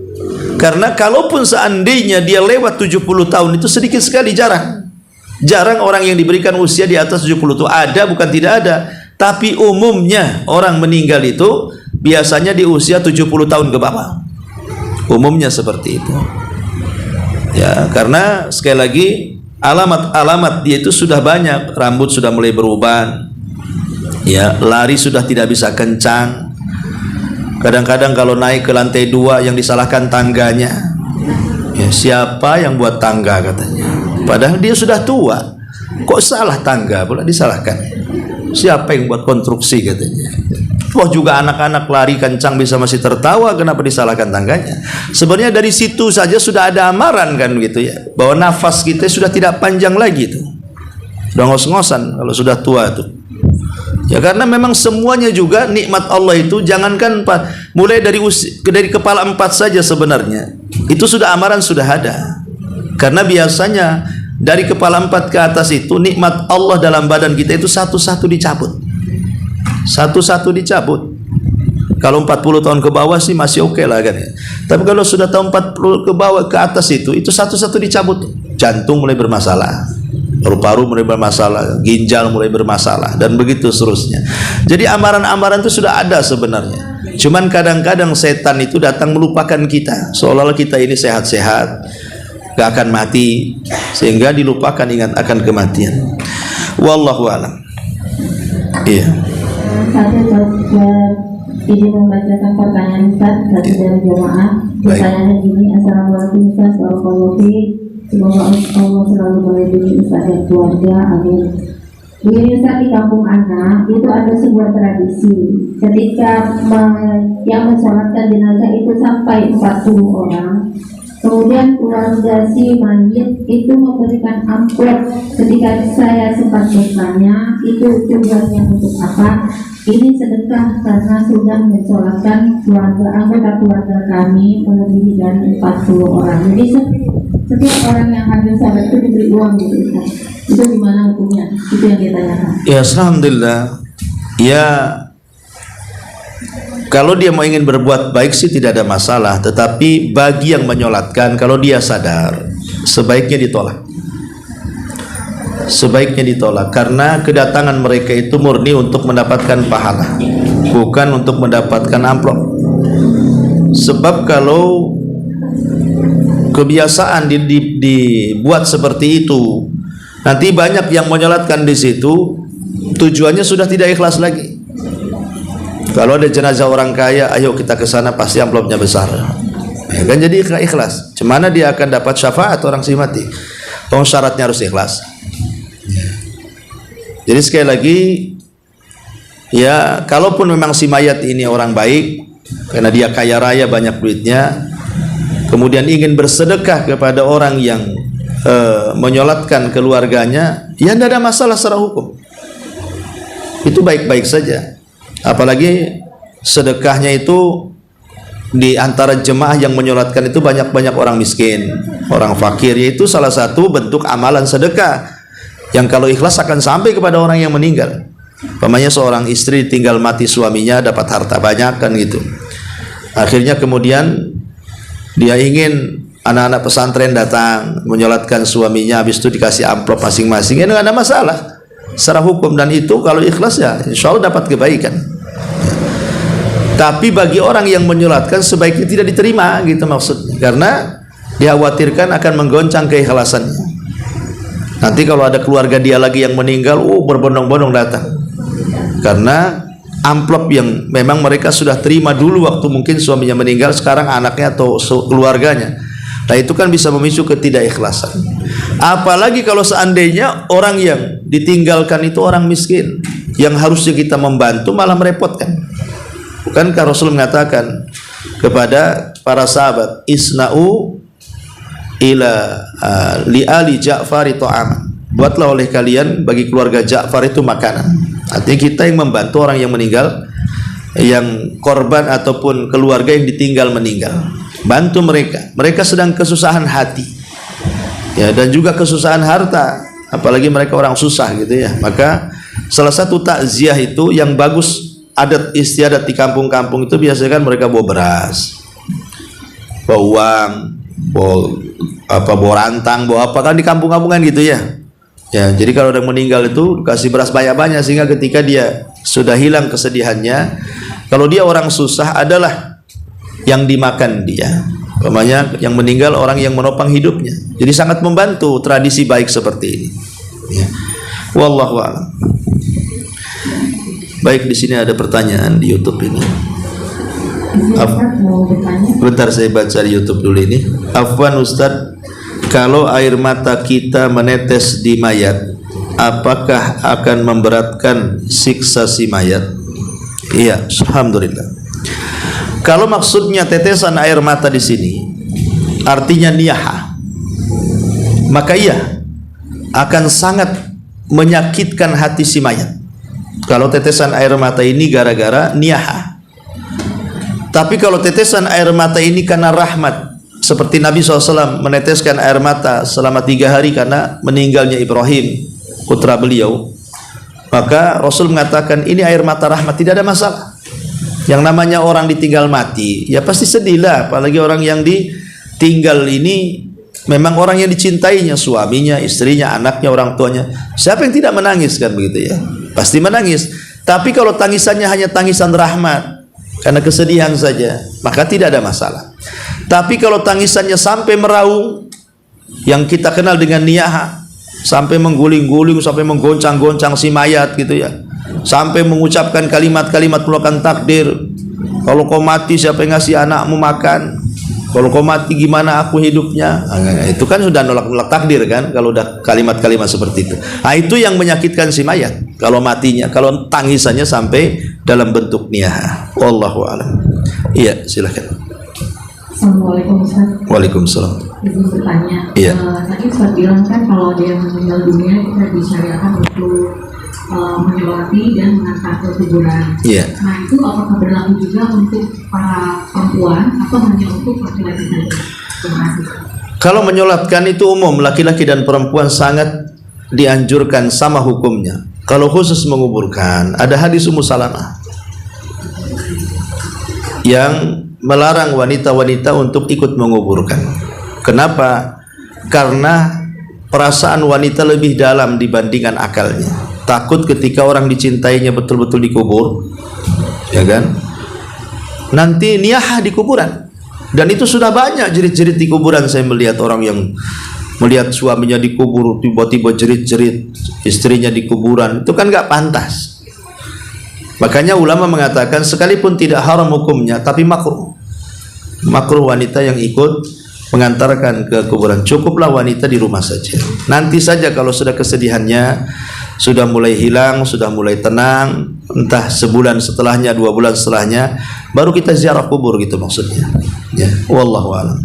Karena kalaupun seandainya dia lewat 70 tahun itu sedikit sekali, jarang orang yang diberikan usia di atas 70 itu. Ada bukan tidak ada, tapi umumnya orang meninggal itu biasanya di usia 70 tahun ke bawah. Umumnya seperti itu. Ya, karena sekali lagi alamat-alamat dia itu sudah banyak, rambut sudah mulai beruban. Ya, lari sudah tidak bisa kencang. Kadang-kadang kalau naik ke lantai 2 yang disalahkan tangganya. Ya, siapa yang buat tangga katanya? Padahal dia sudah tua. Kok salah tangga pula disalahkan? Siapa yang buat konstruksi katanya? Wah, juga anak-anak lari kencang bisa masih tertawa, kenapa disalahkan tangganya? Sebenarnya dari situ saja sudah ada amaran kan gitu ya, bahwa nafas kita sudah tidak panjang lagi tuh. Sudah ngos-ngosan kalau sudah tua tuh. Ya karena memang semuanya juga nikmat Allah itu, jangankan mulai dari kepala 4 saja sebenarnya itu sudah amaran sudah ada. Karena biasanya dari kepala 4 ke atas itu nikmat Allah dalam badan kita itu satu-satu dicabut. Satu-satu dicabut. Kalau 40 tahun ke bawah sih masih oke lah kan ya. Tapi kalau sudah tahun 40 ke bawah ke atas itu satu-satu dicabut. Jantung mulai bermasalah, paru-paru mulai bermasalah, ginjal mulai bermasalah, dan begitu seterusnya. Jadi amaran-amaran itu sudah ada sebenarnya. Cuman kadang-kadang setan itu datang melupakan kita, seolah-olah kita ini sehat-sehat, gak akan mati, sehingga dilupakan ingat akan kematian. Wallahu a'lam. Iya. Saya izin membacakan pertanyaan Ustaz dari jamaah. Pertanyaannya gini, assalamualaikum Ustaz, semoga Allah selalu melindungi Ustaz dan keluarga, amin. Di Ustaz, di kampung anak itu ada sebuah tradisi, ketika yang mensolatkan jenazah itu sampai 40 orang, kemudian keluarga si mayit itu memberikan amplop. Ketika saya sempat bertanya itu tujuannya untuk apa, ini sedekah karena sudah mensolatkan anggota keluarga kami melebihi dari 40 orang. Jadi setiap orang yang hadir salat itu diberi uang gitu. Itu gimana hukumnya? Itu yang ditanyakan. Ya, alhamdulillah. Ya, kalau dia mau ingin berbuat baik sih tidak ada masalah. Tetapi bagi yang menyolatkan, kalau dia sadar, sebaiknya ditolak. Sebaiknya ditolak, karena kedatangan mereka itu murni untuk mendapatkan pahala, bukan untuk mendapatkan amplop. Sebab kalau kebiasaan dibuat seperti itu, nanti banyak yang menyolatkan di situ, tujuannya sudah tidak ikhlas lagi. Kalau ada jenazah orang kaya, ayo kita ke sana, pasti amplopnya besar. Ya kan, jadi ikhlas. Cemana dia akan dapat syafaat orang si mati? Syaratnya harus ikhlas. Jadi sekali lagi, ya kalaupun memang si mayat ini orang baik, karena dia kaya raya banyak duitnya, kemudian ingin bersedekah kepada orang yang menyolatkan keluarganya, ya tidak ada masalah secara hukum. Itu baik-baik saja. Apalagi sedekahnya itu di antara jemaah yang menyolatkan itu banyak-banyak orang miskin, orang fakir, yaitu salah satu bentuk amalan sedekah yang kalau ikhlas akan sampai kepada orang yang meninggal. Umpamanya seorang istri tinggal mati suaminya, dapat harta banyak kan gitu. Akhirnya kemudian dia ingin anak-anak pesantren datang menyolatkan suaminya, habis itu dikasih amplop masing-masing, ya nggak ada masalah secara hukum, dan itu kalau ikhlas ya insya Allah dapat kebaikan. Tapi bagi orang yang menyolatkan sebaiknya tidak diterima gitu maksudnya, karena dikhawatirkan akan menggoncang keikhlasannya. Nanti kalau ada keluarga dia lagi yang meninggal, berbondong-bondong datang, karena amplop yang memang mereka sudah terima dulu waktu mungkin suaminya meninggal, sekarang anaknya atau keluarganya. Nah itu kan bisa memicu ketidakikhlasan. Apalagi kalau seandainya orang yang ditinggalkan itu orang miskin, yang harusnya kita membantu malah merepotkan. Bukankah Rasul mengatakan kepada para sahabat, isna'u ila li ali Ja'far ta'am, buatlah oleh kalian bagi keluarga Ja'far itu makanan. Artinya kita yang membantu orang yang meninggal, yang korban ataupun keluarga yang ditinggal meninggal, bantu mereka. Mereka sedang kesusahan hati, ya, dan juga kesusahan harta, apalagi mereka orang susah gitu ya. Maka salah satu takziah itu yang bagus, adat istiadat di kampung-kampung itu biasanya kan mereka bawa beras, bawa uang, bawa rantang, bawa apa kan di kampung-kampungan gitu ya. Ya, jadi kalau orang meninggal itu kasih beras banyak-banyak, sehingga ketika dia sudah hilang kesedihannya, kalau dia orang susah adalah yang dimakan dia. Umpamanya yang meninggal orang yang menopang hidupnya. Jadi sangat membantu tradisi baik seperti ini. Ya. Wallahu a'lam. Baik, di sini ada pertanyaan di YouTube ini. Bentar saya baca di YouTube dulu ini. Afwan Ustaz, kalau air mata kita menetes di mayat, apakah akan memberatkan siksa si mayat? Iya, alhamdulillah. Kalau maksudnya tetesan air mata di sini artinya niyaha, maka iya akan sangat menyakitkan hati si mayat. Kalau tetesan air mata ini gara-gara niyaha. Tapi kalau tetesan air mata ini karena rahmat, seperti Nabi SAW meneteskan air mata selama 3 hari karena meninggalnya Ibrahim, putra beliau, maka Rasul mengatakan ini air mata rahmat, tidak ada masalah. Yang namanya orang ditinggal mati, ya pasti sedih lah. Apalagi orang yang ditinggal ini memang orang yang dicintainya, suaminya, istrinya, anaknya, orang tuanya. Siapa yang tidak menangis kan begitu ya? Pasti menangis. Tapi kalau tangisannya hanya tangisan rahmat, karena kesedihan saja, maka tidak ada masalah. Tapi kalau tangisannya sampai meraung, yang kita kenal dengan niyaha, sampai mengguling-guling, sampai menggoncang-goncang si mayat gitu ya, sampai mengucapkan kalimat-kalimat melakukan takdir, kalau kau mati siapa yang ngasih anakmu makan, kalau kau mati gimana aku hidupnya, itu kan sudah nolak-nolak takdir kan, kalau udah kalimat-kalimat seperti itu. Nah, itu yang menyakitkan si mayat kalau matinya, kalau tangisannya sampai dalam bentuk niyaha. Wallahu a'lam. Iya, silakan. Assalamualaikum Ustaz. Waalaikumsalam. Izin bertanya. Iya. Tadi Ustaz bilang kan kalau ada yang meninggal dunia kita disyariatkan untuk menyolati dan mengantar ke kuburan. Iya. Nah itu apakah berlaku juga untuk para perempuan atau hanya untuk laki-laki saja? Terima kasih. Kalau menyolatkan itu umum, laki-laki dan perempuan sangat dianjurkan sama hukumnya. Kalau khusus menguburkan, ada hadis Ummu Salamah yang melarang wanita-wanita untuk ikut menguburkan. Kenapa? Karena perasaan wanita lebih dalam dibandingkan akalnya. Takut ketika orang dicintainya betul-betul dikubur, ya kan? Nanti niyaha di kuburan. Dan itu sudah banyak jerit-jerit di kuburan. Saya melihat orang yang melihat suaminya dikubur, tiba-tiba jerit-jerit istrinya di kuburan. Itu kan gak pantas. Makanya ulama mengatakan sekalipun tidak haram hukumnya, tapi makruh. Makruh wanita yang ikut mengantarkan ke kuburan. Cukuplah wanita di rumah saja. Nanti saja kalau sudah kesedihannya sudah mulai hilang, sudah mulai tenang, entah sebulan setelahnya, 2 bulan setelahnya, baru kita ziarah kubur gitu maksudnya. Ya, wallahu a'lam.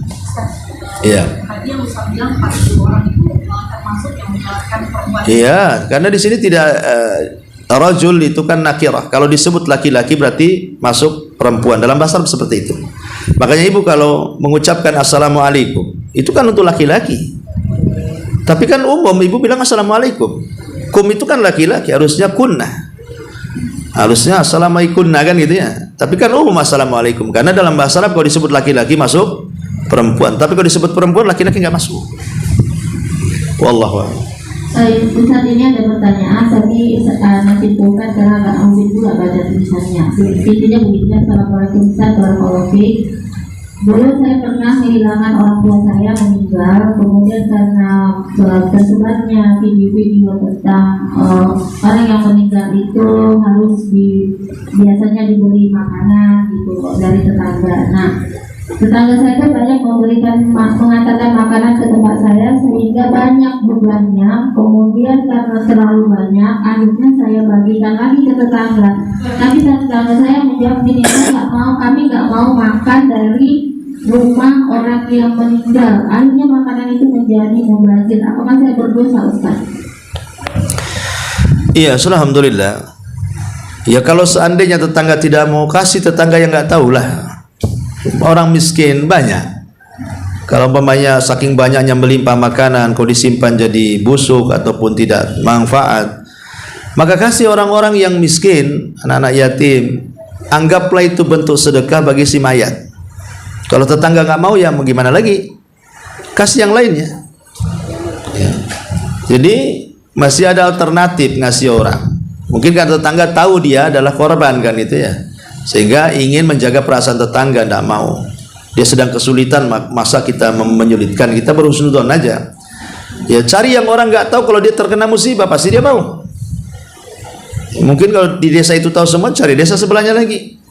Iya. Tadi yang Ustaz bilang 40 orang itu termasuk yang menjalankan perempuan. Iya, karena di sini tidak rajul itu kan nakirah. Kalau disebut laki-laki berarti masuk perempuan. Dalam bahasa Arab seperti itu. Makanya ibu kalau mengucapkan assalamualaikum, itu kan untuk laki-laki. Tapi kan umum ibu bilang assalamualaikum. Kum itu kan laki-laki, harusnya kunna. Harusnya assalamualaikum kan gitu ya. Tapi kan umum assalamualaikum, karena dalam bahasa Arab kalau disebut laki-laki masuk perempuan. Tapi kalau disebut perempuan, laki-laki nggak masuk. Wallahu a'lam. Ustaz, ini ada pertanyaan tapi menyimpulkan karena nggak mungkin juga baca tulisannya. Intinya begini, Assalamualaikum Ustaz, warahmatullahi. Dulu saya pernah kehilangan orang tua saya meninggal, kemudian karena tersebarnya video-video tentang orang yang meninggal itu harus biasanya diberi makanan gitu dari tetangga. Nah, tetangga saya kan banyak mengantarkan makanan ke tempat saya sehingga banyak bebannya. Kemudian karena terlalu banyak, akhirnya saya bagikan lagi ke tetangga. Tapi tetangga saya menjawab gini, kami nggak mau makan dari rumah orang yang meninggal. Akhirnya makanan itu menjadi mubazir. Apakah saya berdosa, Ustaz? Iya, alhamdulillah. Ya kalau seandainya tetangga tidak mau kasih, tetangga yang nggak tahu lah. Orang miskin banyak. Kalau umpamanya saking banyaknya melimpah makanan, kau disimpan jadi busuk ataupun tidak manfaat, maka kasih orang-orang yang miskin, anak-anak yatim. Anggaplah itu bentuk sedekah bagi si mayat. Kalau tetangga nggak mau, ya mau gimana lagi? Kasih yang lainnya. Ya. Jadi masih ada alternatif ngasih orang. Mungkin kan tetangga tahu dia adalah korban kan itu ya, sehingga ingin menjaga perasaan tetangga, tidak mau. Dia sedang kesulitan, masa kita menyulitkan? Kita berhusnuzon aja. Ya cari yang orang nggak tahu, kalau dia terkena musibah pasti dia mau. Mungkin kalau di desa itu tahu semua, cari desa sebelahnya lagi.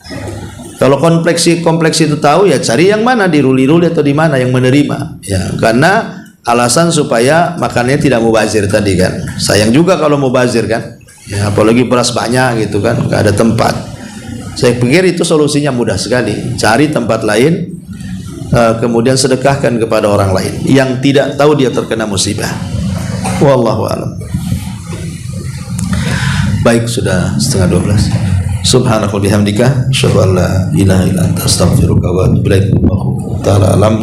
Kalau kompleks itu tahu, ya cari yang mana, di Ruli-Ruli atau di mana yang menerima. Ya karena alasan supaya makannya tidak mubazir tadi kan. Sayang juga kalau mubazir kan. Ya apalagi beras banyak gitu kan, nggak ada tempat. Saya pikir itu solusinya mudah sekali. Cari tempat lain, kemudian sedekahkan kepada orang lain yang tidak tahu dia terkena musibah. Wallahu a'lam. Baik, sudah 11:30. Subhanaka bihamdika asyhadu an la ilaha illa anta astaghfiruka wa atubu ilaik. Wallahu ta'ala alam.